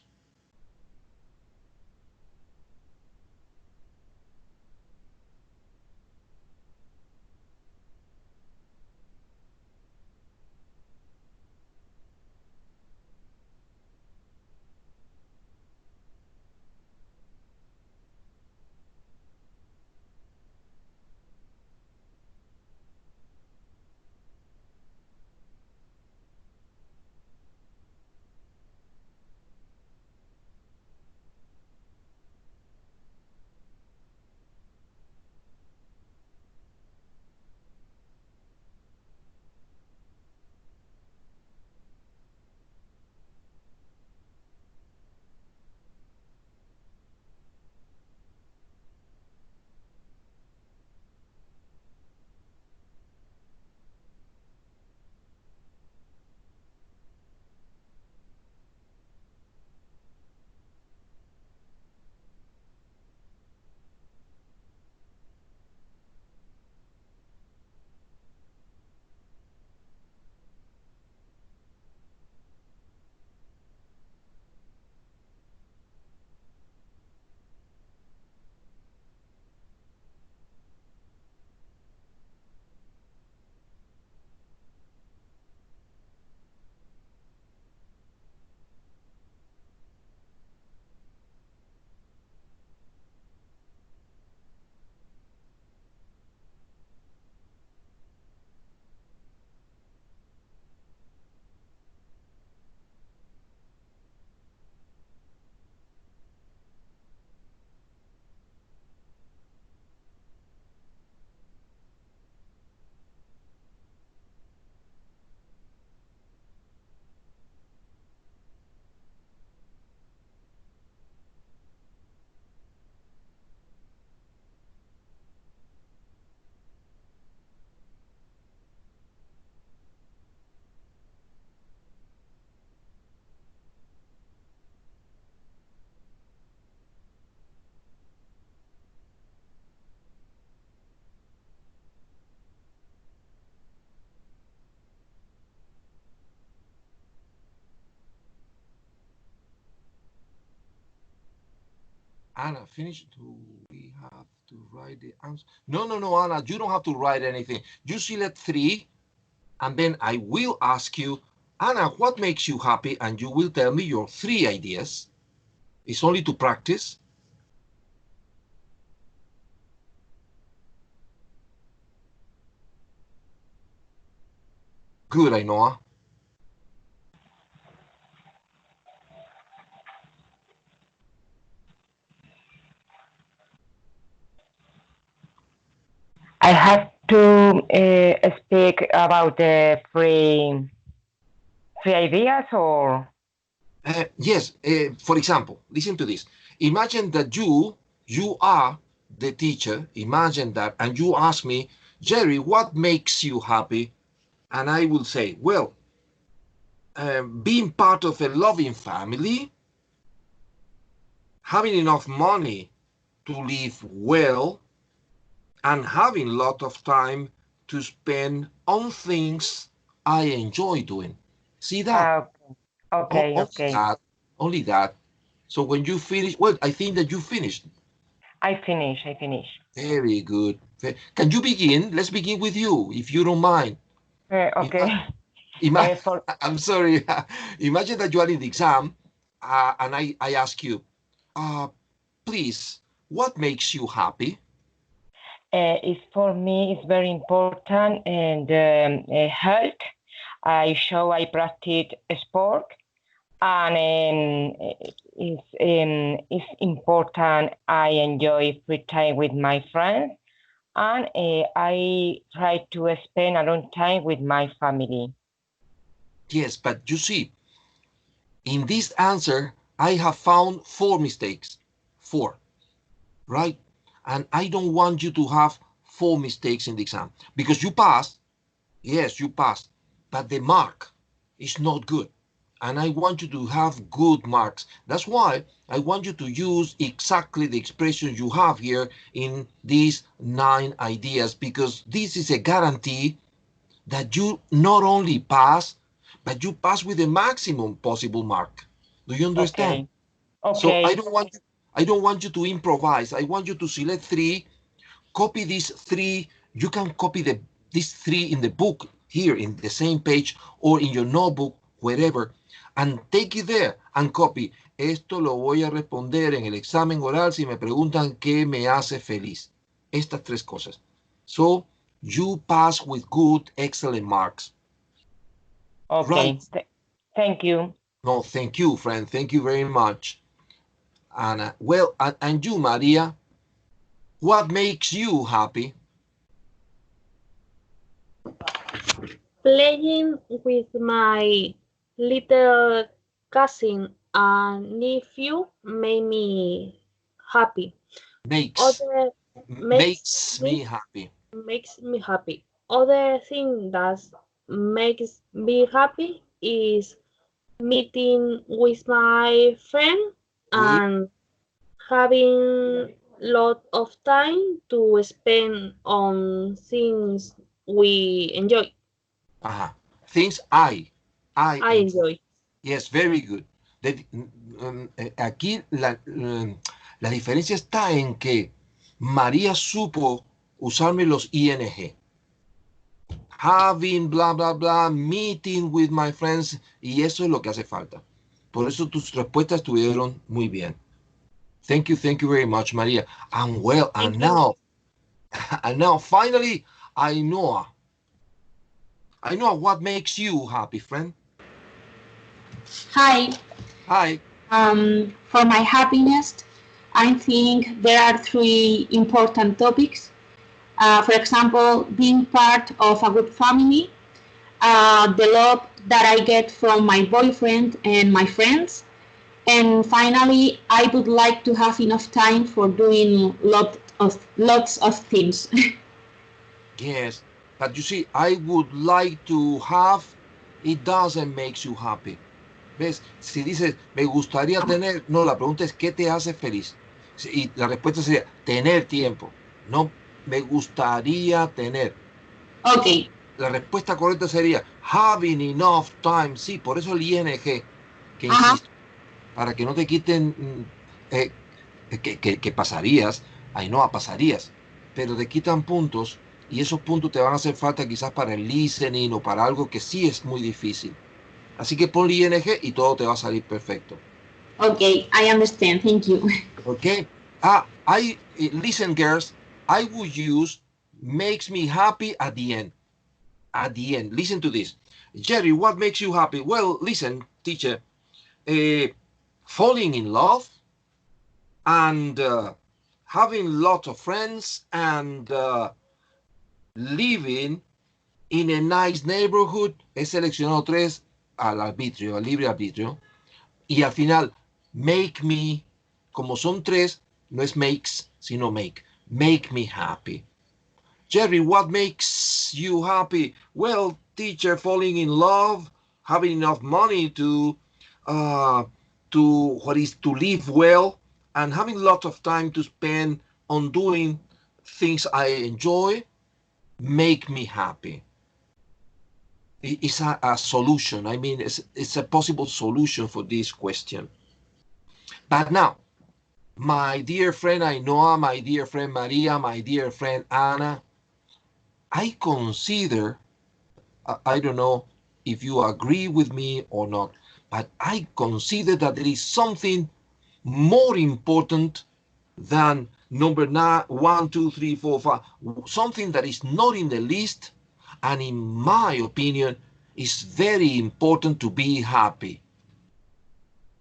Anna, finish. Do we have to write the answer? No, Anna, you don't have to write anything. You select 3, and then I will ask you, Anna, what makes you happy? And you will tell me your 3 ideas. It's only to practice. Good, Ainhoa. I have to speak about the three ideas, or Yes, for example, listen to this. Imagine that you are the teacher. Imagine that, and you ask me, Jerry, what makes you happy? And I will say, well, being part of a loving family, having enough money to live well, and having a lot of time to spend on things I enjoy doing. See that? okay, Only okay. that. Only that. So when you finish, well, I think that you finished. I finish. Very good. Can you begin? Let's begin with you, if you don't mind. Okay. For I'm sorry. Imagine that you are in the exam, and I ask you, uh, please, what makes you happy? it's for me, it's very important, and health. I practice sport, and it's important. I enjoy free time with my friends, and I try to spend a long time with my family. Yes, but you see, in this answer, I have found 4 mistakes. 4, right? And I don't want you to have 4 mistakes in the exam because you passed. Yes, you passed, but the mark is not good. And I want you to have good marks. That's why I want you to use exactly the expressions you have here in these 9 ideas, because this is a guarantee that you not only pass, but you pass with the maximum possible mark. Do you understand? Okay. So Okay. I don't want you to improvise. I want you to select 3, copy these 3. You can copy these 3 in the book here in the same page, or in your notebook, wherever, and take it there and copy. Esto lo voy a responder en el examen oral si me preguntan qué me hace feliz. Estas 3 cosas. So you pass with good, excellent marks. Right? Okay. Thank you. No, thank you, friend. Thank you very much. And well, and you, Maria, what makes you happy? Playing with my little cousin and nephew made me happy. Makes Other makes me happy. makes me happy. Other thing that makes me happy is meeting with my friend Good. and having lot of time to spend on things we enjoy. Things I I enjoy. enjoy. Yes, very good. Aquí la diferencia está en que María supo usarme los ing. Having, bla, bla, bla, meeting with my friends, y eso es lo que hace falta. Por eso tus respuestas estuvieron muy bien. Thank you very much, María. And well, Thank and you. now, finally, Ainhoa, what makes you happy, friend? Hi. Hi. For my happiness, I think there are 3 important topics. For example, being part of a good family, the love that I get from my boyfriend and my friends, and finally, I would like to have enough time for doing lots of things. Yes, but you see, I would like to have, it doesn't make you happy. ¿Ves? Si dices, me gustaría tener, no, la pregunta es, ¿qué te hace feliz? Y la respuesta sería, tener tiempo. No, me gustaría tener. Okay. La respuesta correcta sería, having enough time. Sí, por eso el ing, que insisto, para que no te quiten que pasarías, Ainhoa, pasarías, pero te quitan puntos y esos puntos te van a hacer falta quizás para el listening o para algo que sí es muy difícil. Así que pon ing y todo te va a salir perfecto. Okay, I understand. Thank you. Okay. Listen, girls, I would use makes me happy at the end. At the end. Listen to this. Jerry, what makes you happy? Well, listen, teacher. Falling in love and having lots of friends and living in a nice neighborhood. He seleccionado 3 al arbitrio, al libre arbitrio. Y al final, make me, como son 3, no es makes, sino make. Make me happy. Jerry, what makes you happy? Well, teacher, falling in love, having enough money to live well, and having lots of time to spend on doing things I enjoy, make me happy. It's a solution. I mean, it's a possible solution for this question. But now, my dear friend Ainhoa, my dear friend Maria, my dear friend Anna, I consider, I don't know if you agree with me or not, but I consider that there is something more important than number 9, 1, 2, 3, 4, 5, something that is not in the list, and in my opinion, is very important to be happy.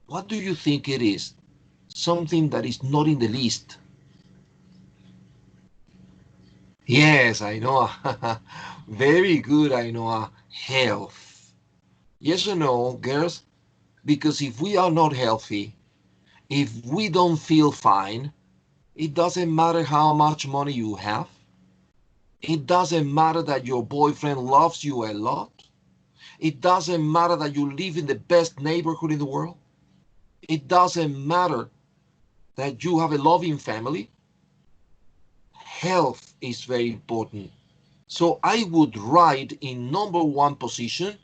What do you think it is? Something that is not in the list. Yes, I know. Very good, I know. Health. Yes or no, girls? Because if we are not healthy, if we don't feel fine, it doesn't matter how much money you have. It doesn't matter that your boyfriend loves you a lot. It doesn't matter that you live in the best neighborhood in the world. It doesn't matter that you have a loving family. Health is very important. So I would write in number 1 position,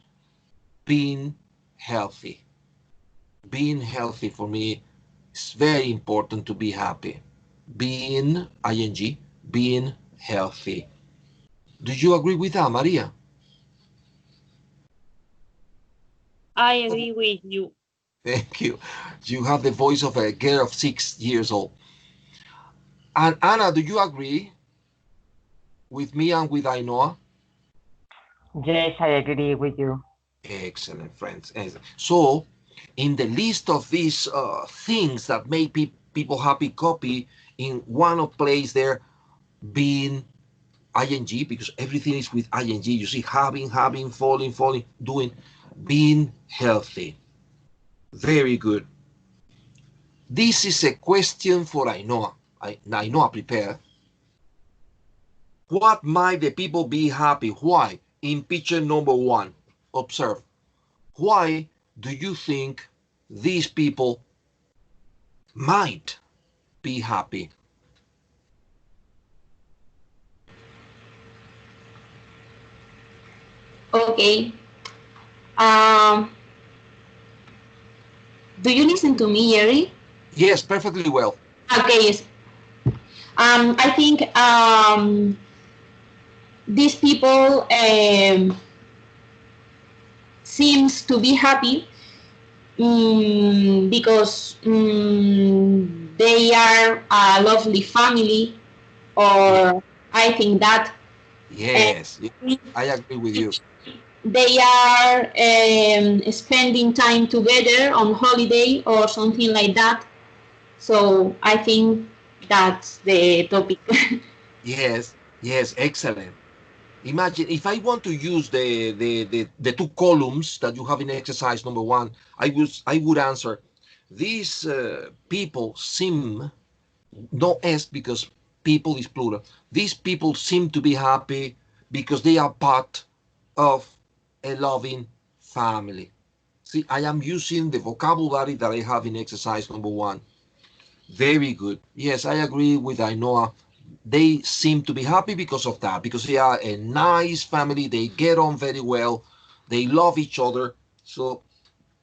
being healthy. Being healthy for me is very important to be happy. Being, ing, being healthy. Do you agree with that, Maria? I agree with you. Thank you. You have the voice of a girl of 6 years old. And Anna, do you agree with me and with Ainhoa? Yes, I agree with you. Excellent, friends. So, in the list of these things that make people happy, copy in one place there, being ing, because everything is with ing. You see, having, falling, doing, being healthy. Very good. This is a question for Ainhoa. Ainhoa, prepare. What might the people be happy? Why? In picture number 1, observe. Why do you think these people might be happy? Okay. Do you listen to me, Jerry? Yes, perfectly well. Okay, yes. I think these people seems to be happy because they are a lovely family, or I think that. Yes, I agree with you. They are spending time together on holiday or something like that. So I think that's the topic. Yes, excellent. Imagine if I want to use the 2 columns that you have in exercise number 1, I would answer, these people seem, no S because people is plural, these people seem to be happy because they are part of a loving family. See, I am using the vocabulary that I have in exercise number 1. Very good. Yes, I agree with Ainhoa. They seem to be happy because of that, because they are a nice family. They get on very well. They love each other. So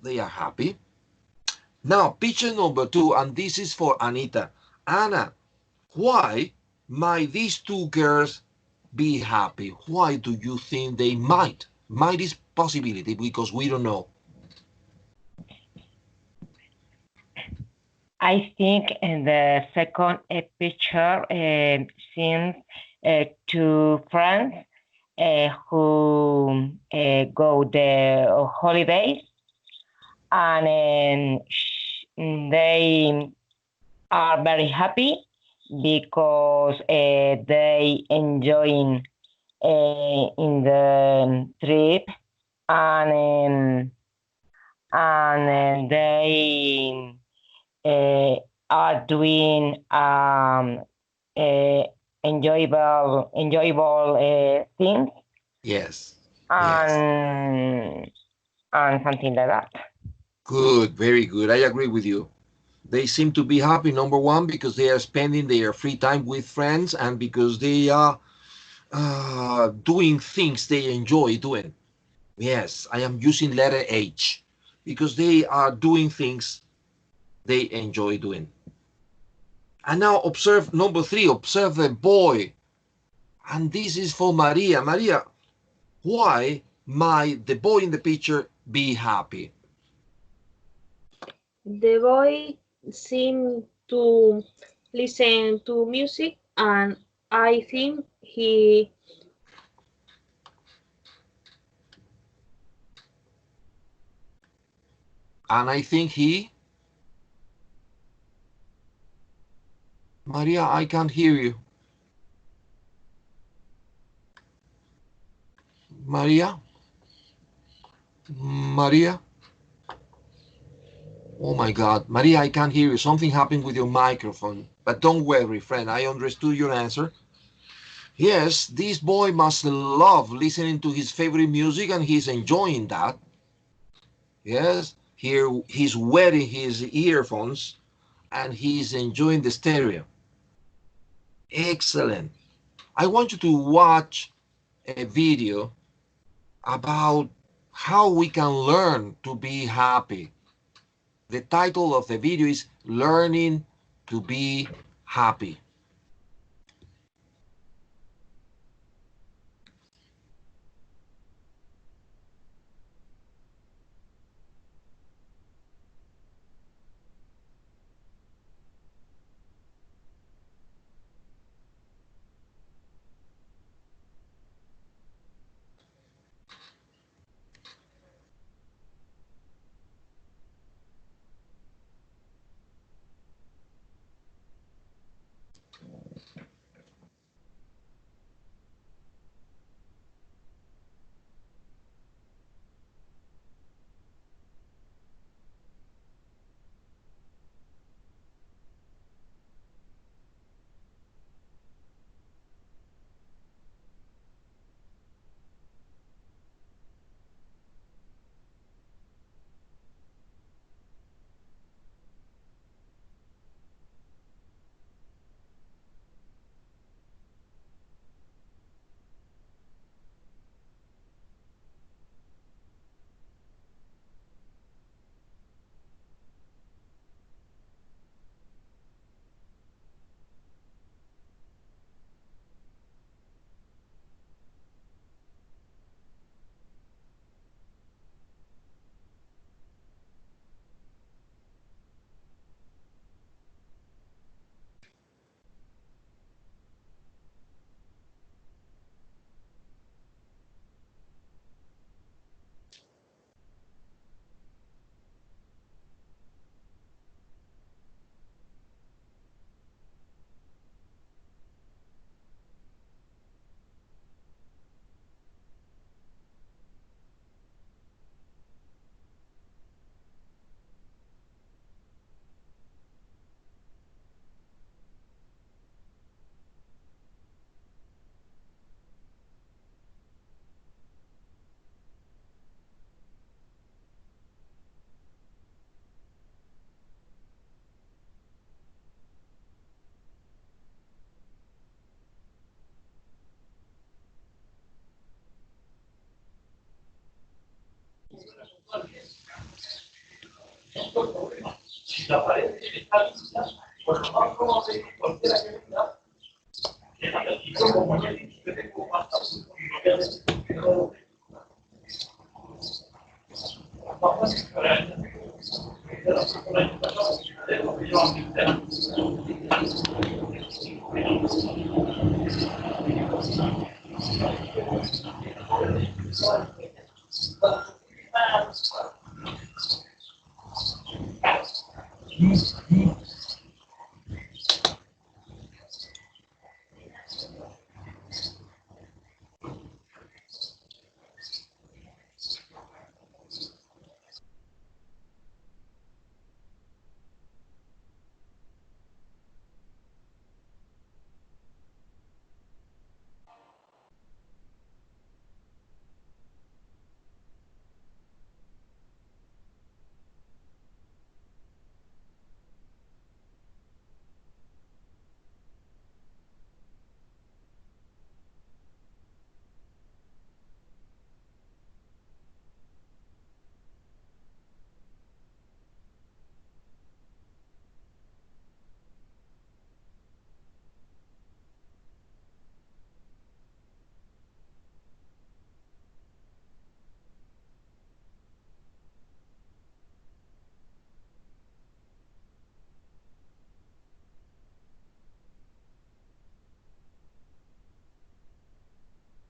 they are happy. Now, picture number 2, and this is for Anita. Anna, why might these two girls be happy? Why do you think they might? Might is possibility because we don't know. I think in the second picture seems two friends who go the holidays, and they are very happy because they enjoying in the trip, and they are doing enjoyable things. Yes. And something like that. Good, very good. I agree with you. They seem to be happy, number one, because they are spending their free time with friends and because they are doing things they enjoy doing. Yes, I am using letter H because they are doing things they enjoy doing. And now observe number three, observe the boy. And this is for Maria. Maria, why might the boy in the picture be happy? The boy seemed to listen to music, and I think he Maria, I can't hear you. Maria? Maria? Oh my God, Maria, I can't hear you. Something happened with your microphone. But don't worry, friend, I understood your answer. Yes, this boy must love listening to his favorite music and he's enjoying that. Yes, here he's wearing his earphones and he's enjoying the stereo. Excellent. I want you to watch a video about how we can learn to be happy. The title of the video is Learning to be Happy.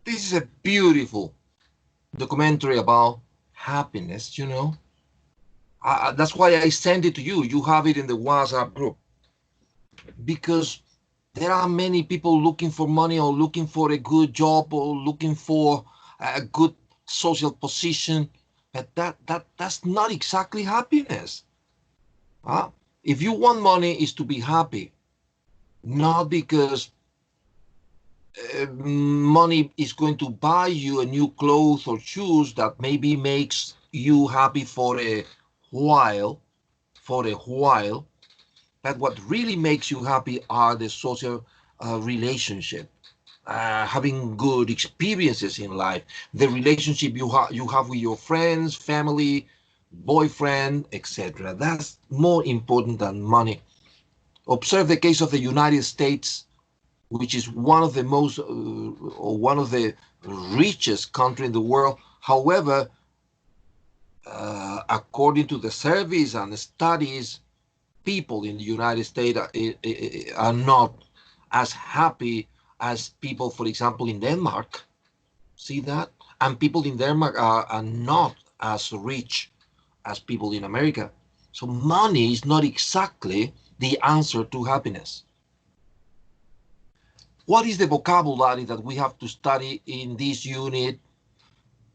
This is a beautiful documentary about happiness, you know. That's why I send it to you. You have it in the WhatsApp group. Because there are many people looking for money or looking for a good job or looking for a good social position. But that's not exactly happiness. Huh? If you want money, is to be happy, not because money is going to buy you a new clothes or shoes that maybe makes you happy for a while, but what really makes you happy are the social relationship, having good experiences in life, the relationship you have with your friends, family, boyfriend, etc. That's more important than money. Observe the case of the United States, which is one of the most or one of the richest country in the world. However, according to the surveys and studies, people in the United States are not as happy as people, for example, in Denmark. See that? And people in Denmark are not as rich as people in America. So money is not exactly the answer to happiness. What is the vocabulary that we have to study in this unit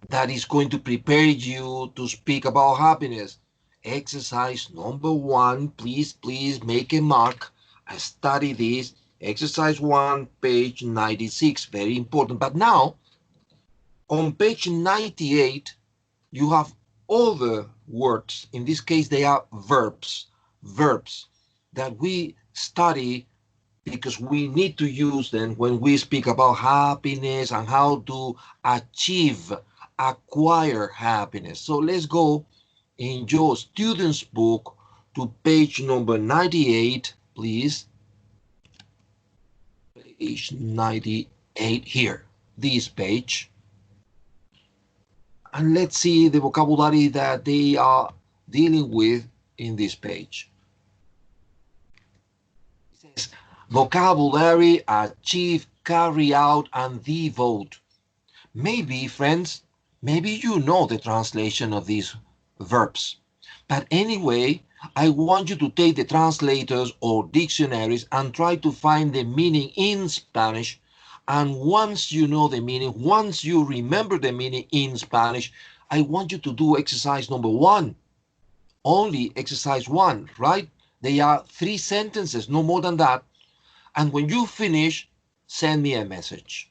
that is going to prepare you to speak about happiness? Exercise number 1, please make a mark. I study this. Exercise 1, page 96, very important. But now, on page 98, you have other words. In this case, they are verbs that we study because we need to use them when we speak about happiness and how to acquire happiness. So let's go in your student's book to page number 98, please. Page 98 here, this page. And let's see the vocabulary that they are dealing with in this page. It says, vocabulary, achieve, carry out, and devote. Maybe, friends, maybe you know the translation of these verbs. But anyway, I want you to take the translators or dictionaries and try to find the meaning in Spanish. And once you know the meaning, once you remember the meaning in Spanish, I want you to do exercise number 1. Only exercise 1, right? They are 3 sentences, no more than that. And when you finish, send me a message.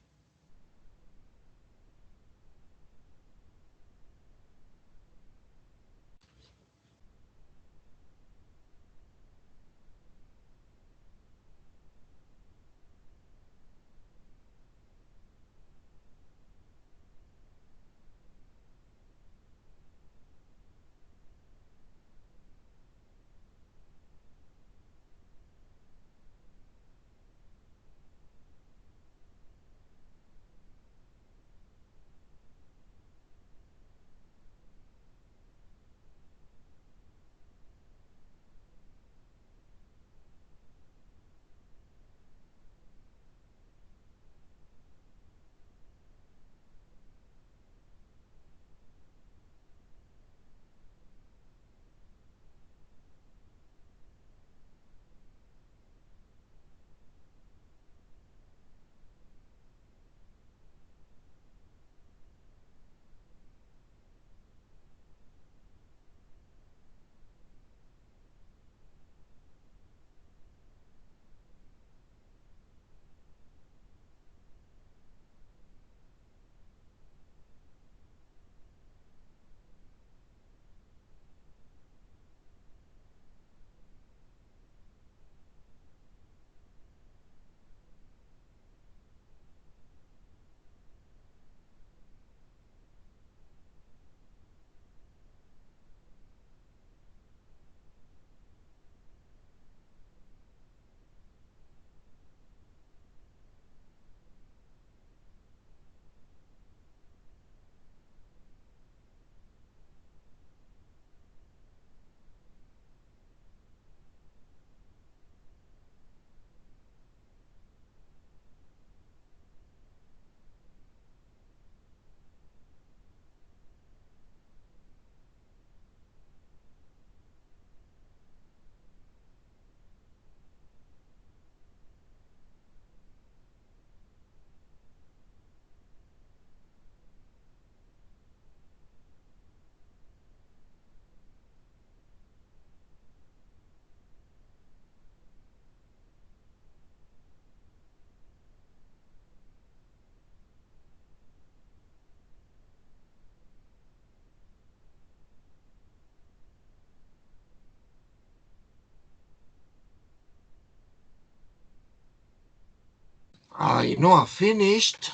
I know I finished.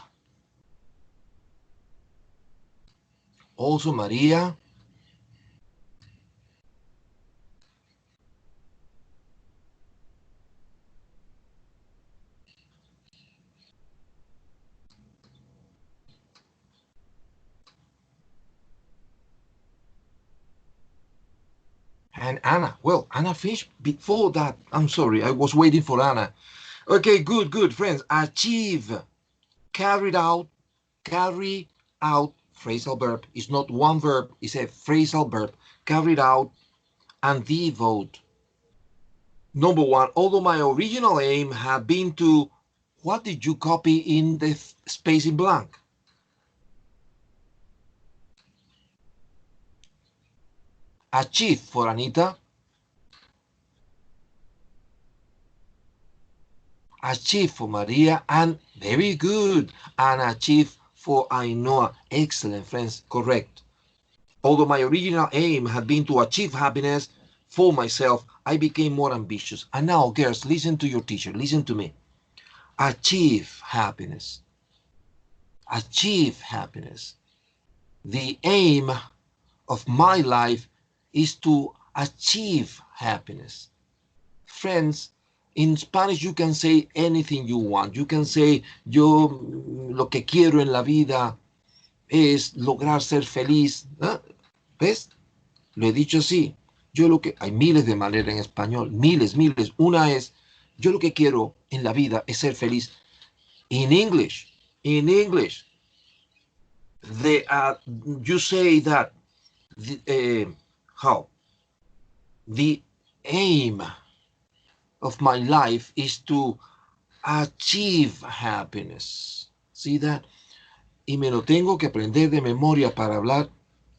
Also Maria. And Anna. Well, Anna finished before that. I'm sorry, I was waiting for Anna. Okay, good, good, friends. Achieve, carried out, carry out, phrasal verb. It's not one verb, it's a phrasal verb. Carried out and devote. Number one, although my original aim had been to, what did you copy in the space in blank? Achieve for Anita. Achieve for Maria, and very good. And achieve for Ainhoa. Excellent, friends. Correct. Although my original aim had been to achieve happiness for myself, I became more ambitious. And now, girls, listen to your teacher. Listen to me. Achieve happiness. Achieve happiness. The aim of my life is to achieve happiness. Friends, in Spanish you can say anything you want. You can say, yo lo que quiero en la vida es lograr ser feliz. ¿Ah? ¿Ves? Lo he dicho así. Yo lo que, hay miles de maneras en español, miles, miles. Una es, yo lo que quiero en la vida es ser feliz. In English, you say that, how? The aim of my life is to achieve happiness. See that? Y me lo tengo que aprender de memoria para hablar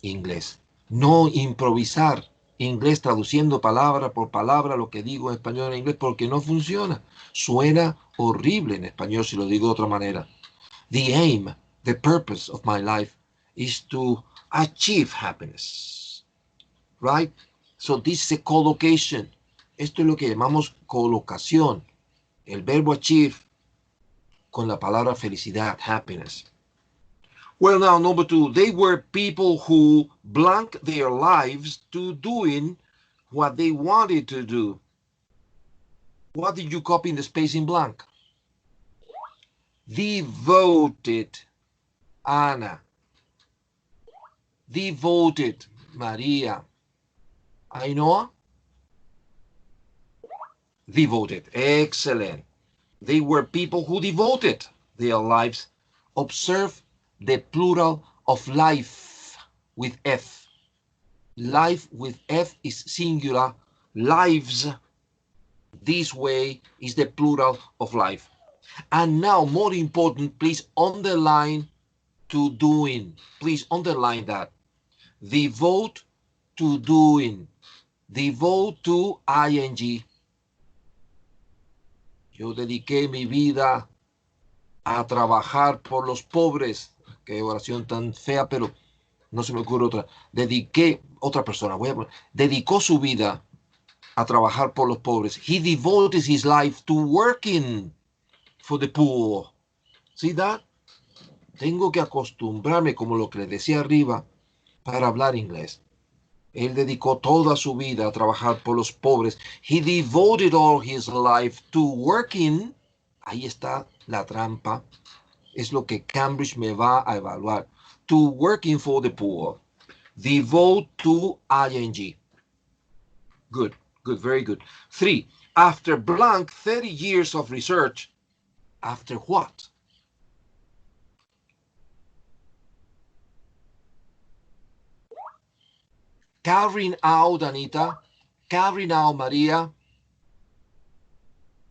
inglés. No improvisar inglés traduciendo palabra por palabra lo que digo en español en inglés, porque no funciona. Suena horrible en español si lo digo de otra manera. The aim, the purpose of my life is to achieve happiness. Right? So this is a collocation. Esto es lo que llamamos colocación. El verbo achieve con la palabra felicidad, happiness. Well, now, number two, they were people who blank their lives to doing what they wanted to do. What did you copy in the space in blank? Devoted, Ana. Devoted, Maria. Ainhoa? Devoted, excellent. They were people who devoted their lives. Observe the plural of life with F. Life with F is singular. Lives, this way, is the plural of life. And now, more important, please underline to doing. Please underline that. Devote to doing. Devote to ing. Yo dediqué mi vida a trabajar por los pobres. Qué oración tan fea, pero no se me ocurre otra. Dediqué, otra persona, dedicó su vida a trabajar por los pobres. He devoted his life to working for the poor. See that? Tengo que acostumbrarme, como lo que les decía arriba, para hablar inglés. Él dedicó toda su vida a trabajar por los pobres. He devoted all his life to working. Ahí está la trampa. Es lo que Cambridge me va a evaluar. To working for the poor. Devote to ing. Good, good, very good. 3. After blank 30 years of research, after what? Carrying out, Anita. Carrying out, Maria.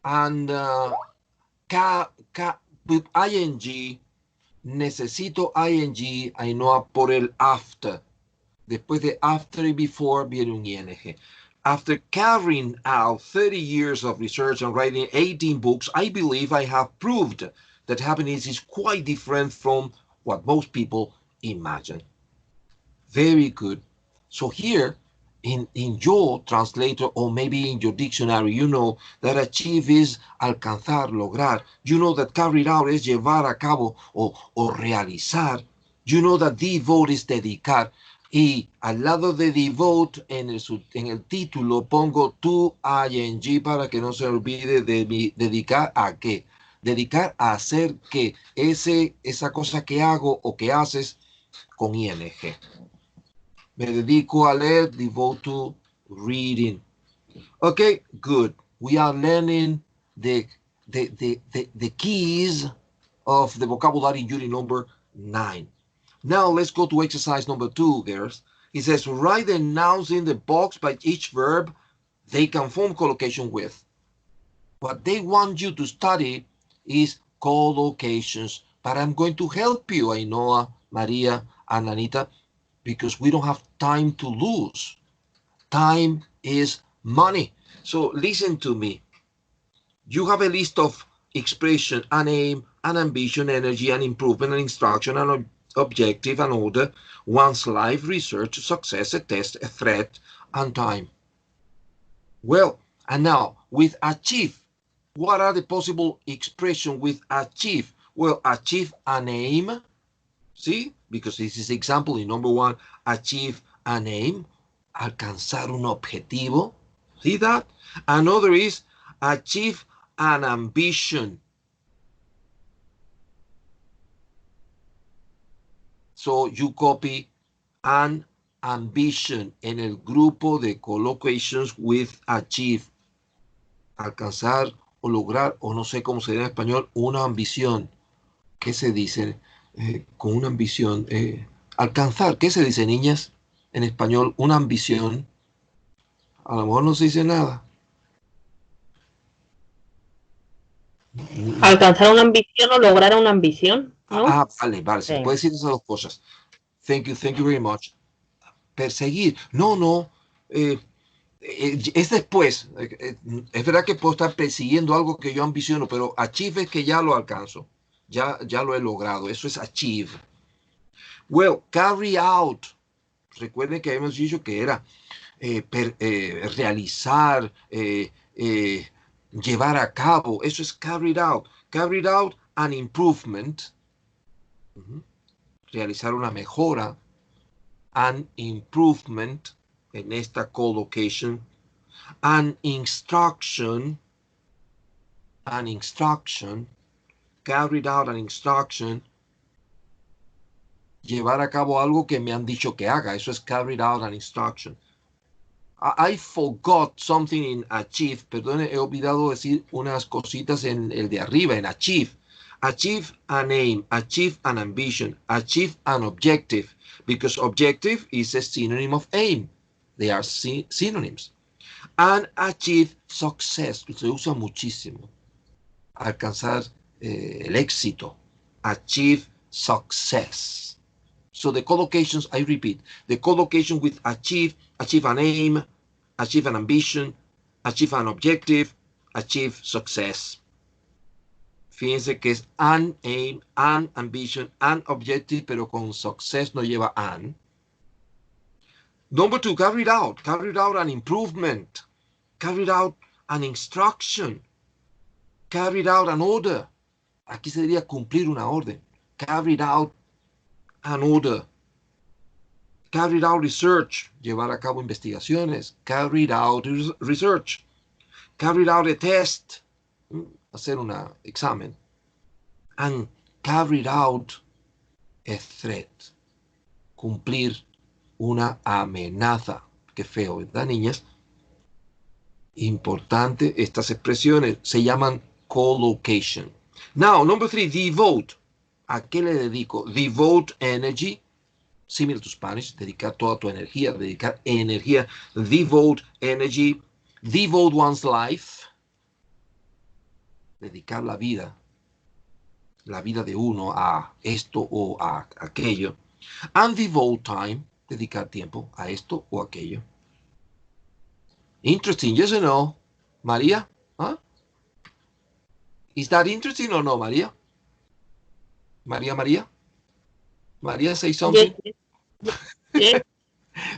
And with ing, necesito ing, Ainhoa, por el after. Después de after y before viene un ing. After carrying out 30 years of research and writing 18 books, I believe I have proved that happiness is quite different from what most people imagine. Very good. So here, in your translator or maybe in your dictionary, you know that achieve is alcanzar, lograr. You know that carried out es llevar a cabo o realizar. You know that devote is dedicar. Y al lado de devote, en el título, pongo to ing para que no se olvide de dedicar a qué. Dedicar a hacer qué. Esa cosa que hago o que haces con ing. Me dedico a leer, devote to reading. Okay, good. We are learning the keys of the vocabulary unit number 9. Now let's go to exercise number 2, girls. It says, write the nouns in the box by each verb they can form collocation with. What they want you to study is collocations, but I'm going to help you, Ainhoa, Maria, and Anita, because we don't have time to lose. Time is money. So listen to me. You have a list of expression, an aim, an ambition, energy, an improvement, an instruction, an objective, an order, one's life, research, success, a test, a threat, and time. Well, and now with achieve, what are the possible expressions with achieve? Well, achieve an aim. See, because this is example in number 1, achieve an aim, alcanzar un objetivo. See that? Another is achieve an ambition. So you copy an ambition en el grupo de collocations with achieve. Alcanzar o lograr, o no sé cómo se dice en español, una ambición. ¿Qué se dice? Con una ambición. Alcanzar, ¿qué se dice, niñas? En español, una ambición. A lo mejor no se dice nada. Alcanzar una ambición o lograr una ambición, ¿no? Vale, Sí. se puede decir esas dos cosas. Thank you very much. Perseguir. No. Es después. Es verdad que puedo estar persiguiendo algo que yo ambiciono, pero achieve es que ya lo alcanzo. Ya lo he logrado. Eso es achieve. Well, carry out. Recuerden que habíamos dicho que era realizar, llevar a cabo. Eso es carried out. Carried out an improvement. Realizar una mejora. An improvement en esta collocation. An instruction. Carried out an instruction. Llevar a cabo algo que me han dicho que haga. Eso es carried out an instruction. I forgot something in achieve. Perdone, he olvidado decir unas cositas en el de arriba, en achieve. Achieve an aim, achieve an ambition, achieve an objective. Because objective is a synonym of aim. They are synonyms. And achieve success. Se usa muchísimo. Alcanzar el éxito. Achieve success. So the collocations, I repeat, the collocation with achieve an aim, achieve an ambition, achieve an objective, achieve success. Fíjense que es an aim, an ambition, an objective, pero con success no lleva an. Number 2, carried out an improvement, carried out an instruction, carried out an order. Aquí se diría cumplir una orden. Carried out an order. Carried out research, llevar a cabo investigaciones. Carried out research. Carried out a test, hacer un examen. And carried out a threat, cumplir una amenaza. Qué feo, ¿verdad, niñas? Importante, estas expresiones se llaman collocation. Now, number 3, devote. ¿A qué le dedico? Devote energy. Similar to Spanish, dedicar toda tu energía, dedicar energía. Devote energy. Devote one's life. Dedicar la vida de uno a esto o a aquello. And devote time. Dedicar tiempo a esto o aquello. Interesting, yes or no? María? Huh? Is that interesting or no, María? María, say something. Yes.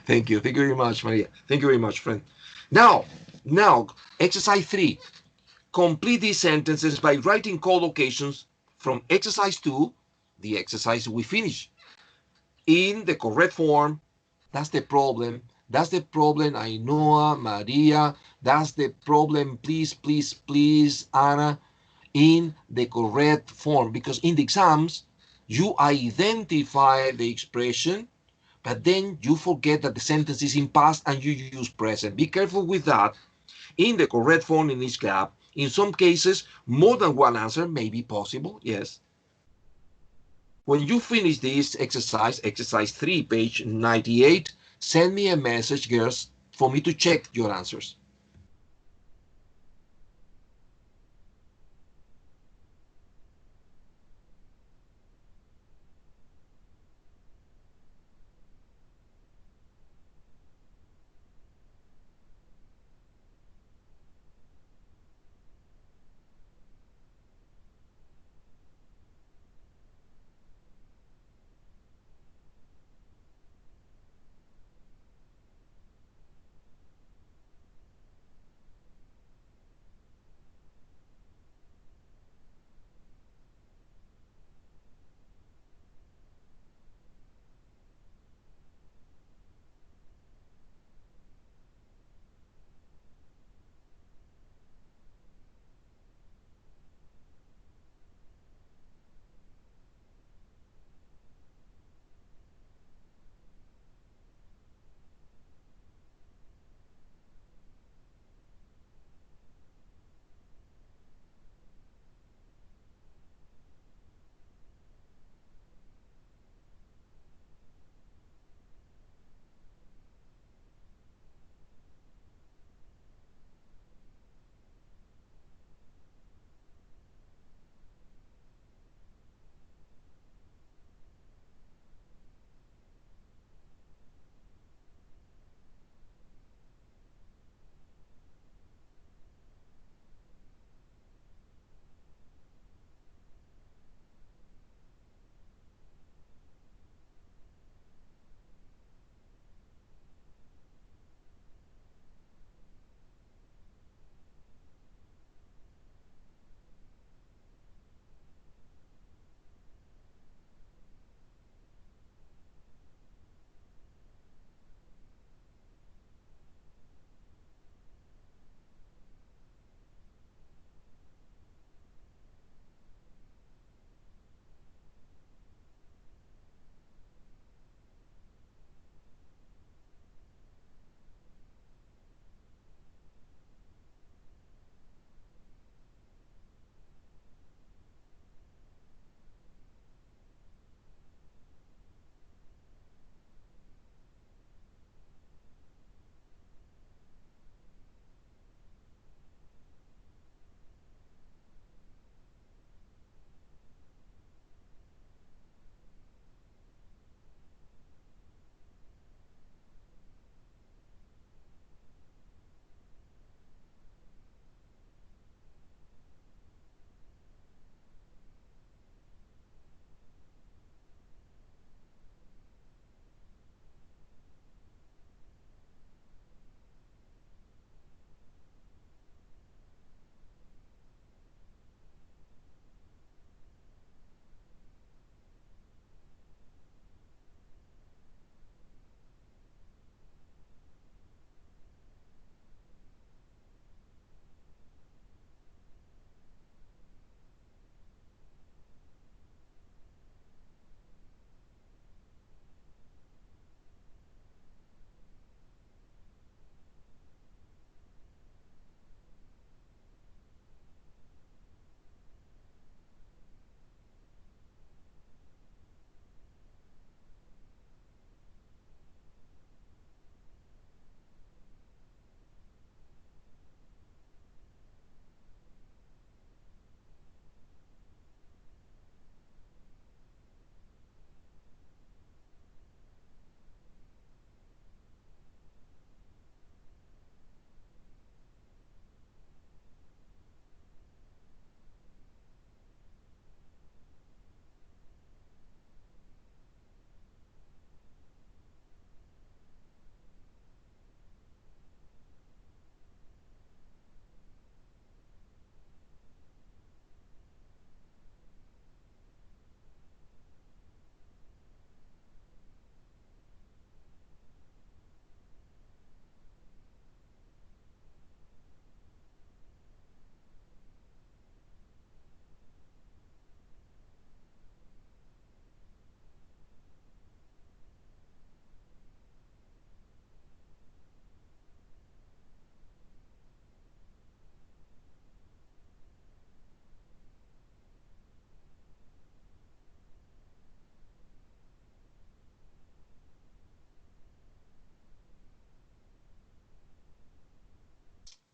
Thank you. Thank you very much, Maria. Thank you very much, friend. Now, exercise 3. Complete these sentences by writing collocations from exercise 2, the exercise we finished, in the correct form. That's the problem. That's the problem, Ainhoa, Maria. That's the problem, please, please, please, Anna, in the correct form. Because in the exams, you identify the expression, but then you forget that the sentence is in past and you use present. Be careful with that. In the correct form in each gap. In some cases, more than one answer may be possible, yes. When you finish this exercise 3, page 98, send me a message, girls, for me to check your answers.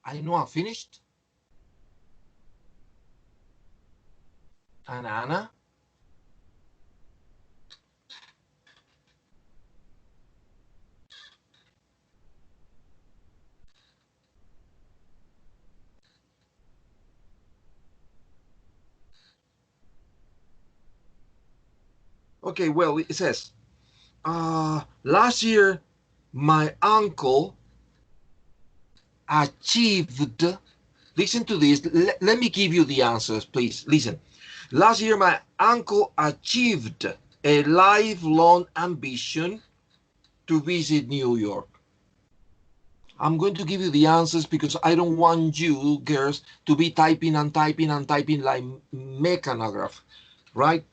I know I finished. And Anna? Okay, well, it says, last year, my uncle achieved, listen to this, let me give you the answers, please, listen. Last year, my uncle achieved a lifelong ambition to visit New York. I'm going to give you the answers because I don't want you, girls, to be typing and typing and typing like mechanograph, right?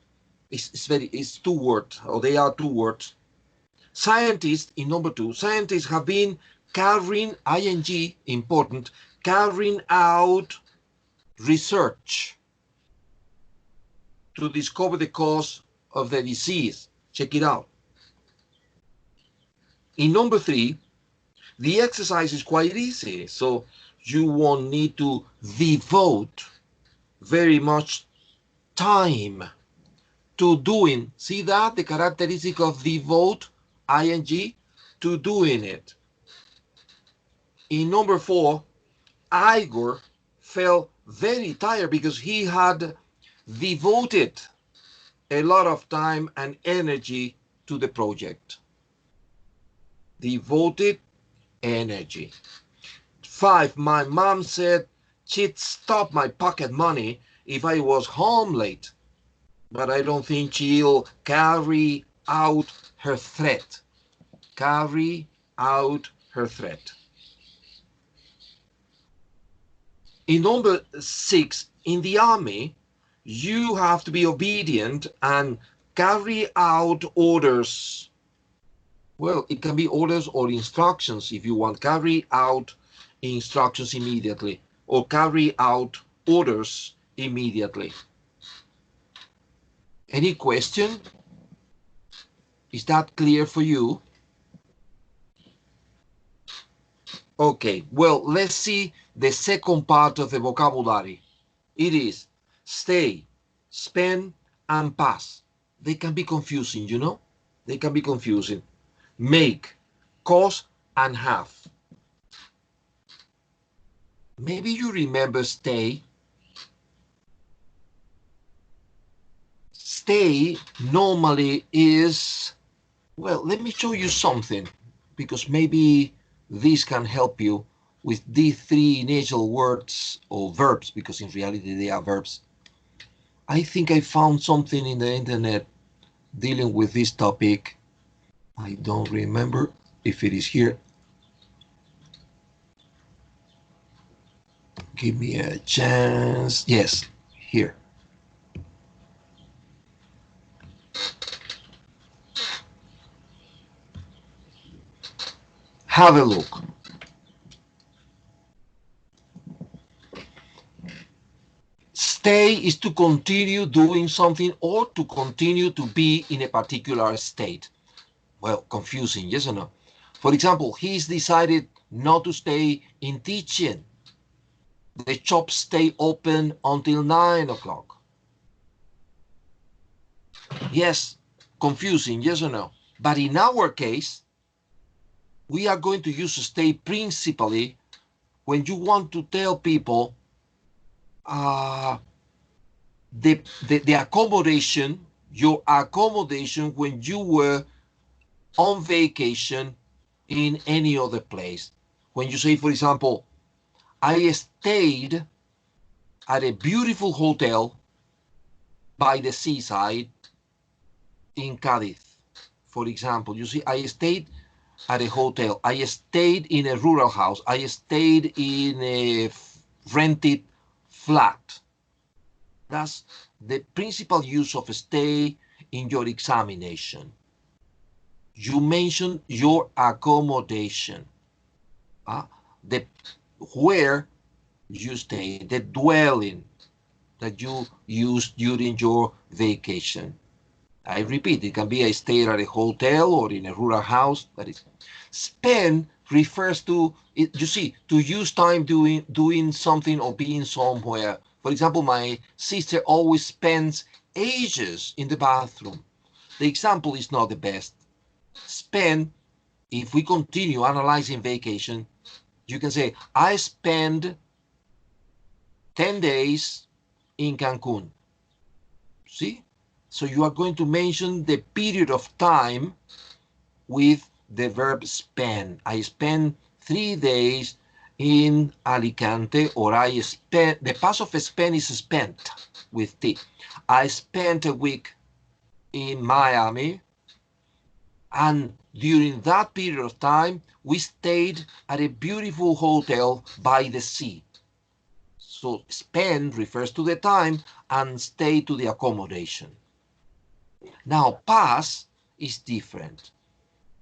It's two words, or they are two words. Scientists, in number 2, scientists have been carrying, ing, important, carrying out research to discover the cause of the disease. Check it out. In number 3, the exercise is quite easy, so you won't need to devote very much time to doing. See that? The characteristic of devote, ing, to doing it. In number 4, Igor felt very tired because he had devoted a lot of time and energy to the project. Devoted energy. 5, my mom said she'd stop my pocket money if I was home late, but I don't think she'll carry out her threat. Carry out her threat. In number 6, in the army, you have to be obedient and carry out orders. Well, it can be orders or instructions if you want. Carry out instructions immediately or carry out orders immediately. Any question? Is that clear for you? Okay, well, let's see the second part of the vocabulary. It is stay, spend, and pass. They can be confusing, you know? They can be confusing. Make, cause, and have. Maybe you remember stay. Stay normally is, well, let me show you something, because maybe this can help you with these 3 initial words or verbs, because in reality they are verbs. I think I found something in the internet dealing with this topic. I don't remember if it is here. Give me a chance. Yes, here. Have a look. Stay is to continue doing something or to continue to be in a particular state. Well, confusing, yes or no? For example, he's decided not to stay in teaching. The shops stay open until 9 o'clock. Yes, confusing, yes or no? But in our case, we are going to use stay principally when you want to tell people the accommodation, your accommodation when you were on vacation in any other place. When you say, for example, I stayed at a beautiful hotel by the seaside in Cádiz. For example, you see, I stayed at a hotel. I stayed in a rural house. I stayed in a rented flat. That's the principal use of stay in your examination. You mention your accommodation, where you stay, the dwelling that you use during your vacation. I repeat, it can be I stayed at a hotel or in a rural house. That is, spend refers to, you see, to use time doing something or being somewhere. For example, my sister always spends ages in the bathroom. The example is not the best. Spend, if we continue analyzing vacation, you can say, I spend 10 days in Cancun. See? So you are going to mention the period of time with the verb spend. I spent 3 days in Alicante, or I spent, the past of spend is spent with T. I spent a week in Miami, and during that period of time, we stayed at a beautiful hotel by the sea. So spend refers to the time and stay to the accommodation. Now, past is different.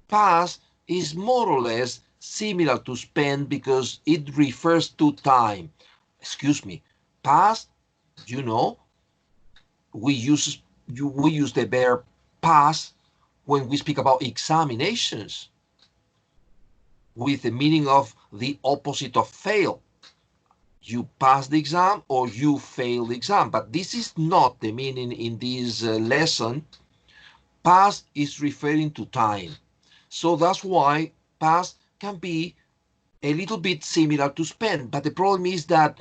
Past is more or less similar to spend because it refers to time. Excuse me. Past, you know, we use the verb pass when we speak about examinations with the meaning of the opposite of fail. You pass the exam or you fail the exam, but this is not the meaning in this lesson. Past is referring to time. So that's why past can be a little bit similar to spend, but the problem is that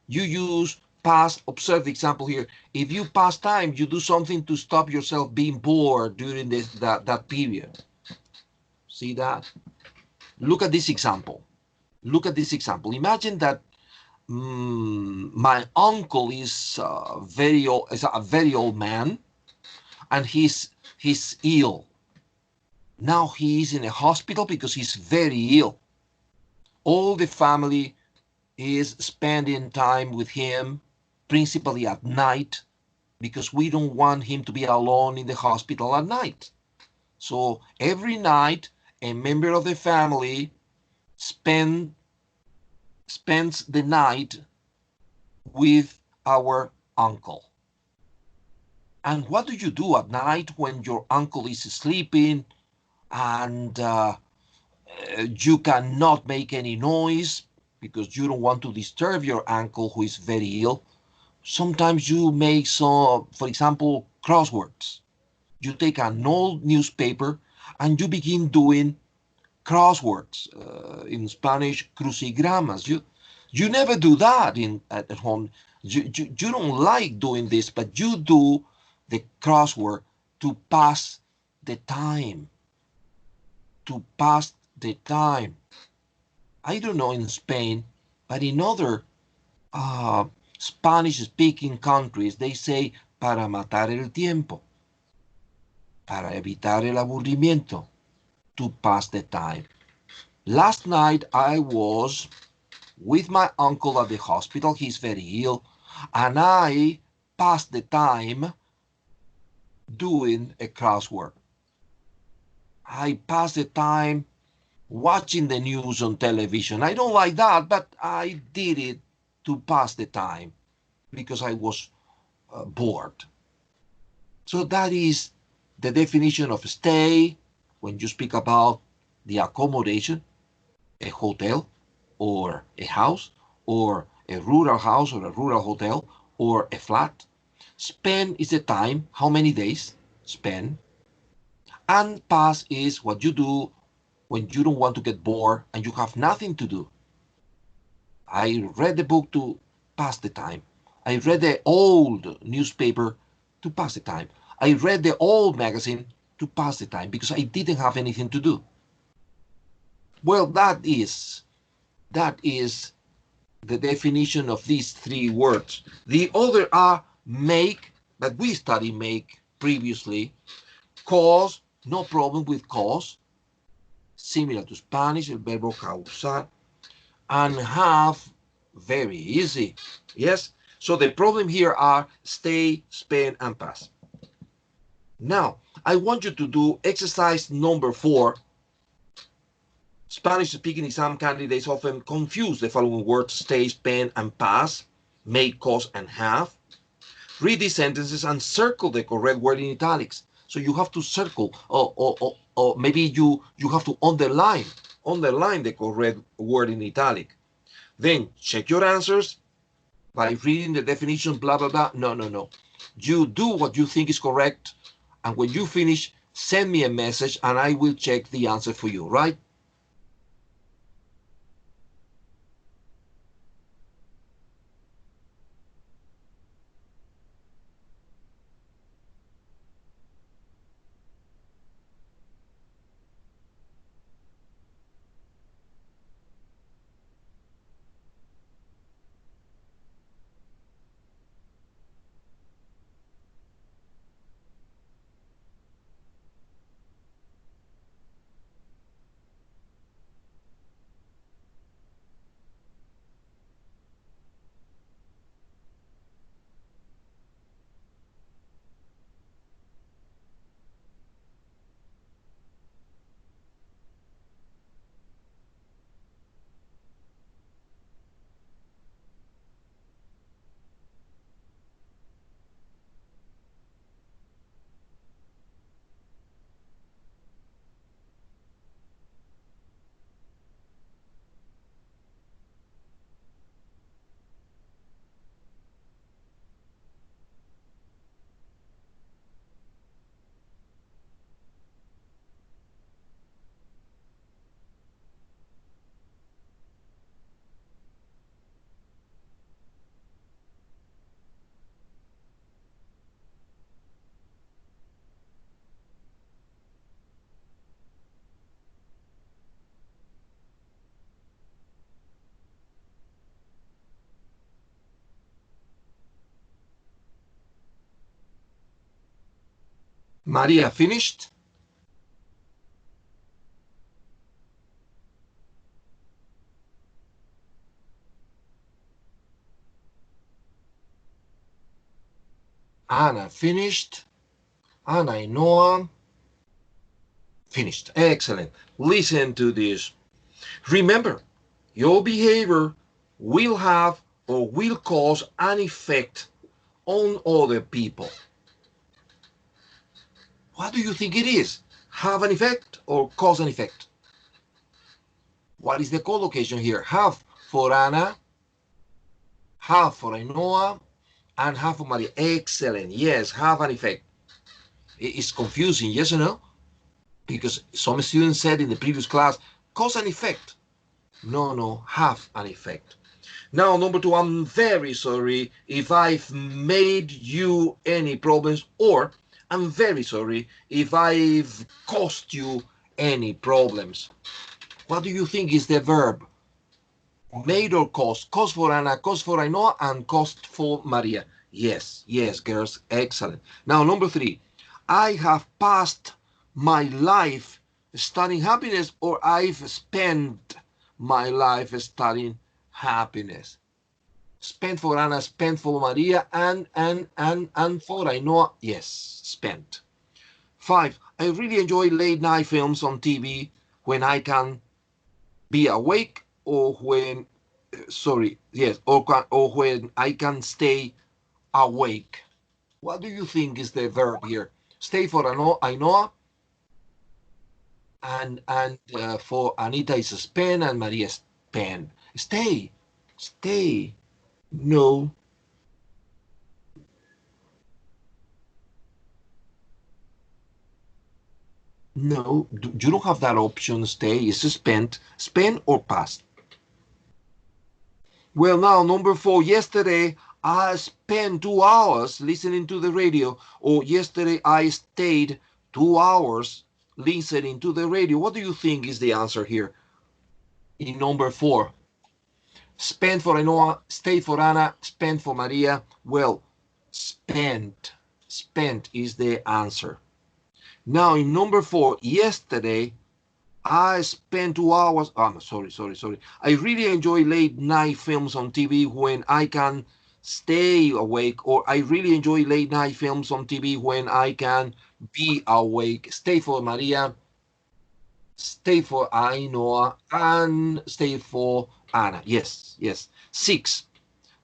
you use past. Observe the example here. If you pass time, you do something to stop yourself being bored during that period. See that? Look at this example. Look at this example. Imagine that my uncle is a very old man, and he's ill. Now he is in a hospital because he's very ill. All the family is spending time with him, principally at night, because we don't want him to be alone in the hospital at night. So every night, a member of the family spends the night with our uncle. And what do you do at night when your uncle is sleeping and you cannot make any noise because you don't want to disturb your uncle who is very ill? Sometimes you make some, for example, crosswords. You take an old newspaper and you begin doing crosswords, in Spanish, crucigramas. You never do that at home. You don't like doing this, but you do the crossword to pass the time. To pass the time. I don't know in Spain, but in other Spanish-speaking countries, they say para matar el tiempo, para evitar el aburrimiento, to pass the time. Last night I was with my uncle at the hospital. He's very ill, and I passed the time doing a crossword. I passed the time watching the news on television. I don't like that, but I did it to pass the time because I was bored. So that is the definition of stay when you speak about the accommodation, a hotel or a house or a rural house or a rural hotel or a flat. Spend is the time, how many days spend. And pass is what you do when you don't want to get bored and you have nothing to do. I read the book to pass the time. I read the old newspaper to pass the time. I read the old magazine to pass the time because I didn't have anything to do. Well, that is the definition of these three words. The other are make, that we studied make previously. Cause, no problem with cause. Similar to Spanish, el verbo causar. And have, very easy. Yes? So the problem here are stay, spend, and pass. Now, I want you to do exercise number 4. Spanish-speaking exam candidates often confuse the following words: stay, spend, and pass, make, cause, and have. Read these sentences and circle the correct word in italics. So you have to circle, or maybe you have to underline underline the correct word in italic. Then check your answers by reading the definition, blah, blah, blah. No, no, no. You do what you think is correct, and when you finish, send me a message and I will check the answer for you, right? Maria, finished? Anna, finished? Anna and Noah, finished. Excellent. Listen to this. Remember, your behavior will have or will cause an effect on other people. What do you think it is? Have an effect or cause an effect? What is the collocation here? Have for Anna, have for Ainhoa, and have for Maria. Excellent. Yes, have an effect. It's confusing, yes or no? Because some students said in the previous class, cause and effect. No, no, have an effect. Now, number 2, I'm very sorry if I've made you any problems, or I'm very sorry if I've caused you any problems. What do you think is the verb? Made or caused? Caused for Anna, caused for Ainhoa, and caused for Maria. Yes, yes, girls, excellent. Now, number 3, I have passed my life studying happiness, or I've spent my life studying happiness. Spent for Anna, spent for Maria, and for Ainhoa. Yes, spent. 5, I really enjoy late night films on TV when I can be awake, or when, or when I can stay awake. What do you think is the verb here? Stay for Ainhoa, and for Anita is spend, and Maria spend. Stay, stay. No. No, you don't have that option. Stay is spent or past. Well, now number 4. Yesterday I spent 2 hours listening to the radio, or yesterday I stayed 2 hours listening to the radio. What do you think is the answer here in number 4? Spend for Ainhoa, stay for Anna, spend for Maria. Well, spent is the answer. Now in number 4, yesterday I spent 2 hours. Sorry. I really enjoy late night films on TV when I can stay awake, or I really enjoy late night films on TV when I can be awake. Stay for Maria, stay for Ainhoa, and stay for Anna. Yes. 6,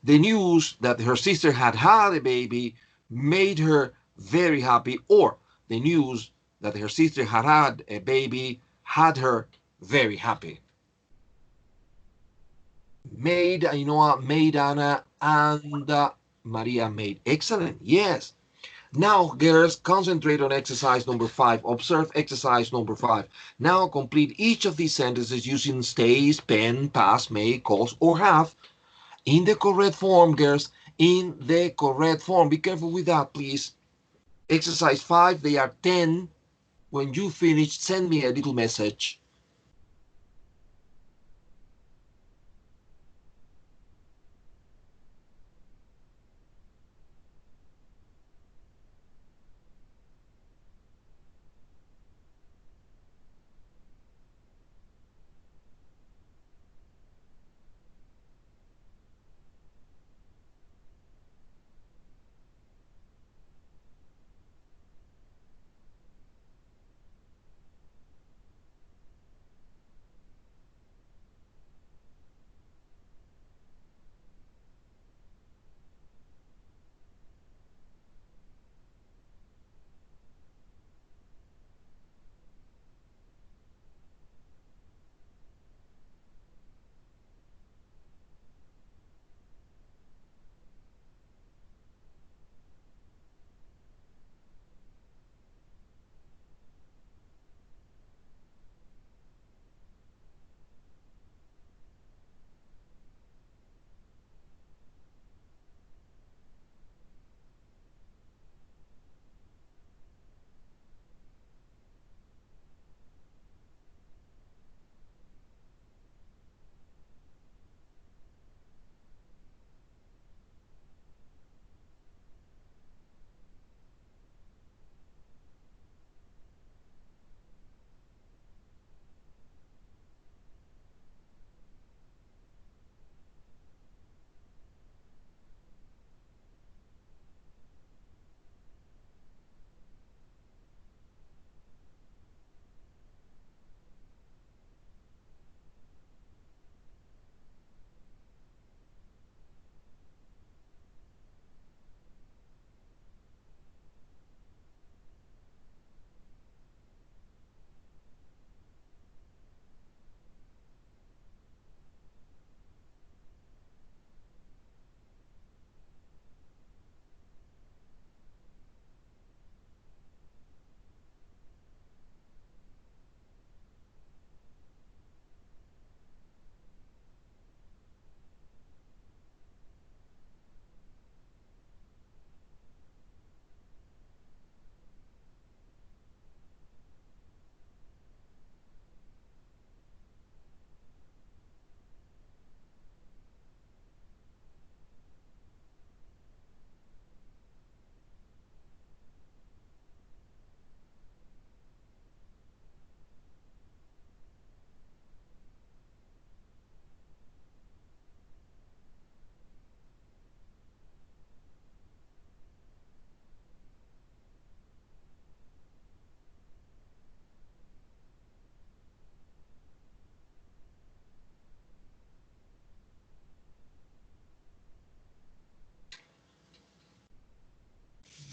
the news that her sister had a baby made her very happy, or the news that her sister had a baby had her Very happy. Made, Ainhoa, made Anna, and Maria made. Excellent, yes. Now, girls, concentrate on exercise number 5. Observe exercise number 5. Now, complete each of these sentences using stay, spend, pass, may, cause, or have in the correct form, girls. In the correct form. Be careful with that, please. Exercise 5, they are 10. When you finish, send me a little message.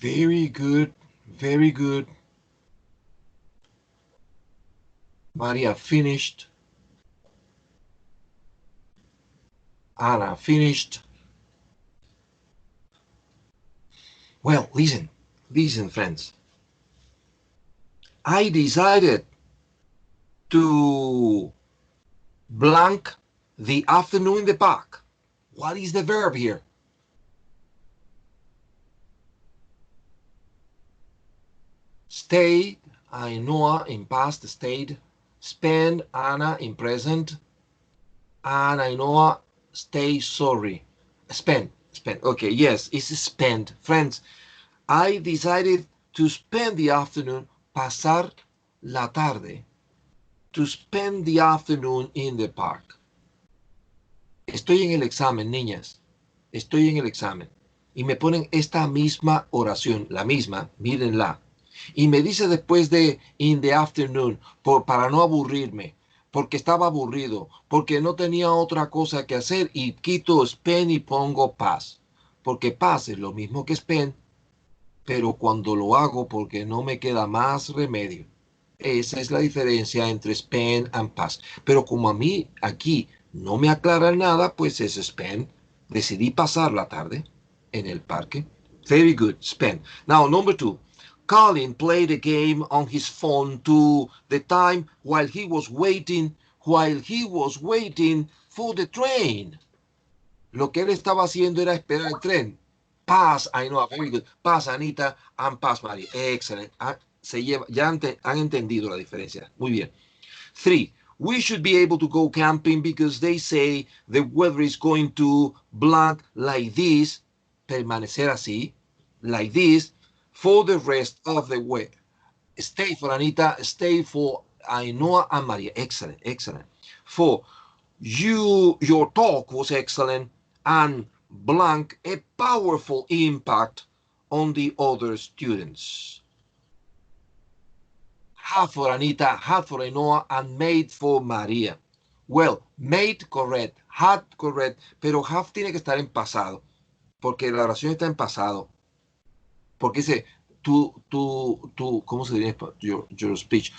Very good, very good. Maria finished. Anna finished. Well, listen, friends. I decided to blank the afternoon in the park. What is the verb here? Stayed, Ainhoa in past, stayed. Spend, Anna in present. And Ainhoa, stay, sorry. Spend. Okay, yes, it's spend. Friends, I decided to spend the afternoon, pasar la tarde, to spend the afternoon in the park. Estoy en el examen, niñas. Estoy en el examen. Y me ponen esta misma oración, la misma, mírenla. Y me dice después de in the afternoon, para no aburrirme, porque estaba aburrido, porque no tenía otra cosa que hacer y quito spend y pongo pass. Porque pass es lo mismo que spend, pero cuando lo hago porque no me queda más remedio. Esa es la diferencia entre spend and pass. Pero como a mí aquí no me aclaran nada, pues es spend. Decidí pasar la tarde en el parque. Very good, spend. Now, number 2. Colin played a game on his phone to the time while he was waiting for the train. Lo que él estaba haciendo era esperar el tren. Pass, I know, very good. Pass, Anita, and pass, Maria. Excellent. Ya han entendido la diferencia. Muy bien. 3. We should be able to go camping because they say the weather is going to blank like this, permanecer así, like this, for the rest of the way. Stay for Anita, stay for Ainhoa and Maria. Excellent, excellent. 4. Your talk was excellent and blank a powerful impact on the other students. Have for Anita, have for Ainhoa, and made for Maria. Well, made correct, had correct, pero have tiene que estar en pasado, porque la oración está en pasado. Porque dice, ¿cómo se diría? Your speech,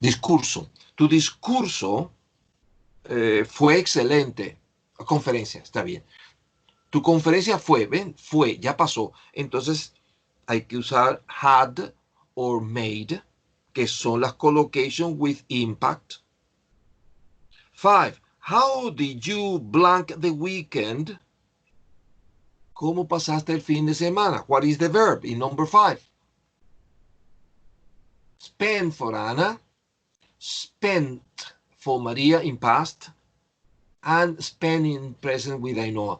discurso. Tu discurso fue excelente. Conferencia, está bien. Tu conferencia fue, ven, fue, ya pasó. Entonces hay que usar had or made, que son las collocations with impact. 5. How did you blank the weekend? ¿Cómo pasaste el fin de semana? What is the verb in number 5? Spend for Anna, spent for Maria in past, and spend in present with Ainhoa.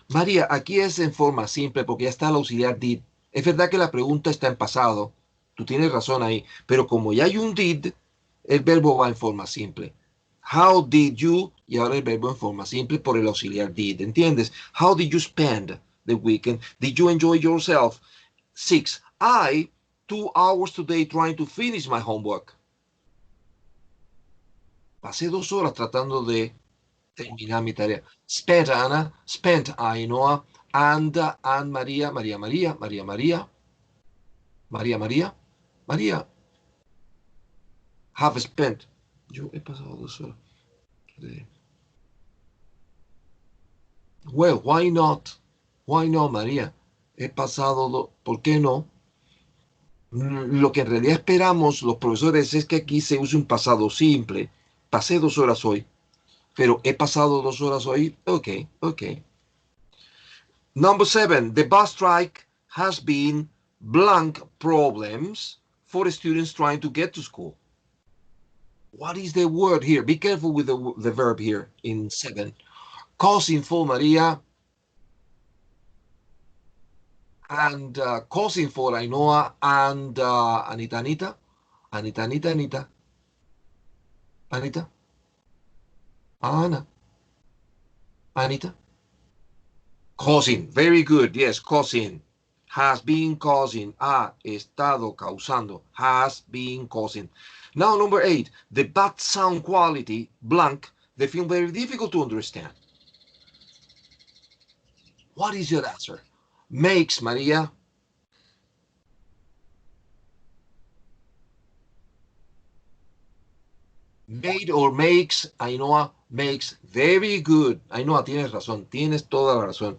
María, aquí es en forma simple porque ya está el auxiliar did. Es verdad que la pregunta está en pasado. Tú tienes razón ahí. Pero como ya hay un did, el verbo va en forma simple. How did you? Y ahora el verbo en forma simple por el auxiliar did. ¿Entiendes? How did you spend the weekend? Did you enjoy yourself? 6. I 2 hours today trying to finish my homework. Pasé 2 horas tratando de terminar mi tarea. Spent Anna, spent Ainhoa, and Maria, Maria. Have spent. Yo he pasado 2 horas. Well, why not? Why not, María? He pasado, ¿por qué no? Lo que en realidad esperamos los profesores es que aquí se use un pasado simple. Pasé 2 horas hoy, pero he pasado 2 horas hoy. Okay. Number 7, the bus strike has been blank problems for students trying to get to school. What is the word here? Be careful with the verb here in 7. Causing for Maria and causing for Ainhoa and Anita. Ana. Anita. Causing. Very good. Yes, causing. Has been causing. Ha estado causando. Has been causing. Now, number 8. The bad sound quality, blank, they feel very difficult to understand. What is your answer? Makes, Maria. Made or makes, Ainhoa, makes. Very good. Ainhoa, tienes razón, tienes toda la razón.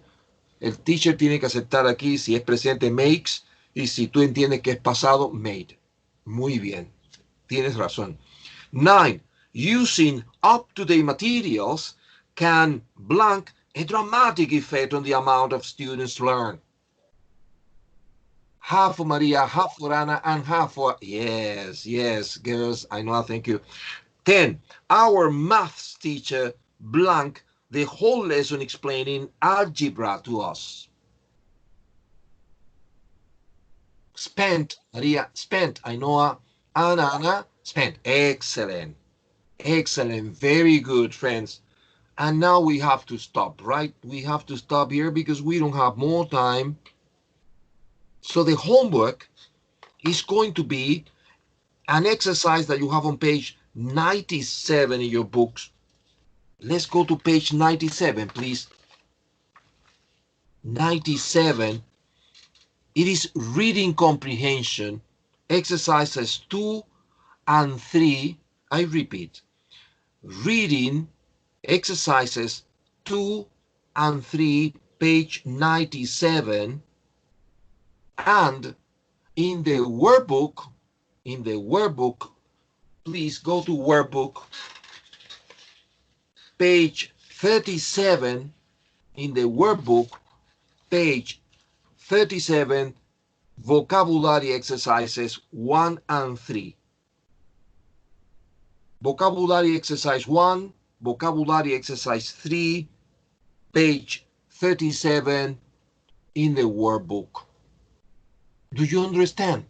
El teacher tiene que aceptar aquí si es presente makes y si tú entiendes que es pasado, made. Muy bien, tienes razón. 9. Using up-to-date materials can blank a dramatic effect on the amount of students learn. Half for Maria, half for Anna, and half for... Yes, girls, Ainhoa, thank you. 10. Our maths teacher blank the whole lesson explaining algebra to us. Spent, Maria, spent, Ainhoa, Anna, spent. Excellent. Very good, friends. And now we have to stop, right? We have to stop here because we don't have more time. So the homework is going to be an exercise that you have on page 97 in your books. Let's go to page 97, please. 97. It is reading comprehension, exercises 2 and 3. I repeat, reading exercises 2 and 3, page 97, and in the workbook, please go to workbook, page 37, in the workbook, page 37, vocabulary exercises 1 and 3. Vocabulary exercise 1, vocabulary exercise 3, page 37 in the workbook. Do you understand?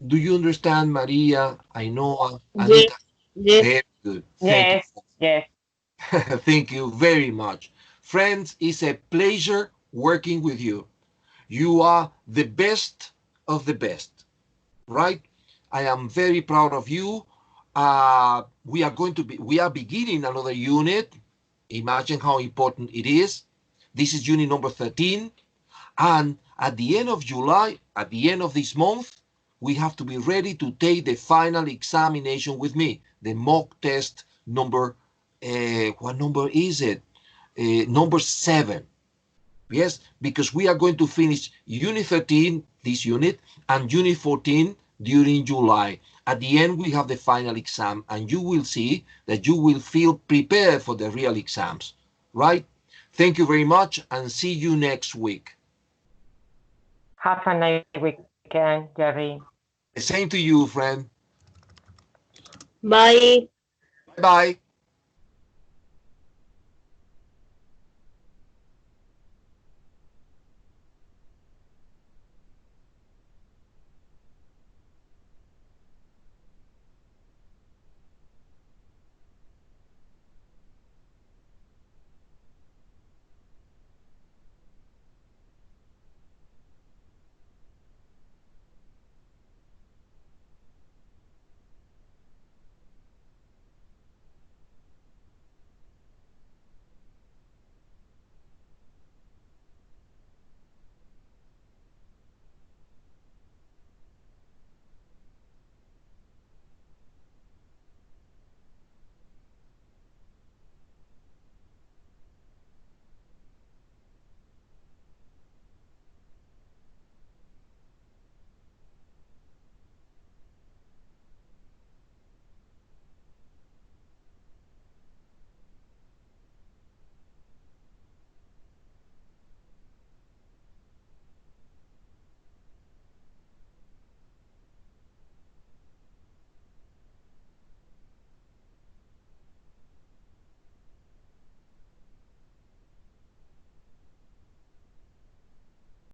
Do you understand, Maria, Ainhoa, Anita? Yes. Very good. Thank you. Yes. Thank you very much. Friends, it's a pleasure working with you. You are the best of the best, right? I am very proud of you. We are beginning another unit. Imagine how important it is. This is unit number 13. And at the end of July, at the end of this month, we have to be ready to take the final examination with me, the mock test number, what number is it? Number 7. Yes, because we are going to finish unit 13, this unit, and unit 14 during July. At the end, we have the final exam, and you will see that you will feel prepared for the real exams, right? Thank you very much, and see you next week. Have a nice weekend, Jerry. The same to you, friend. Bye. Bye-bye.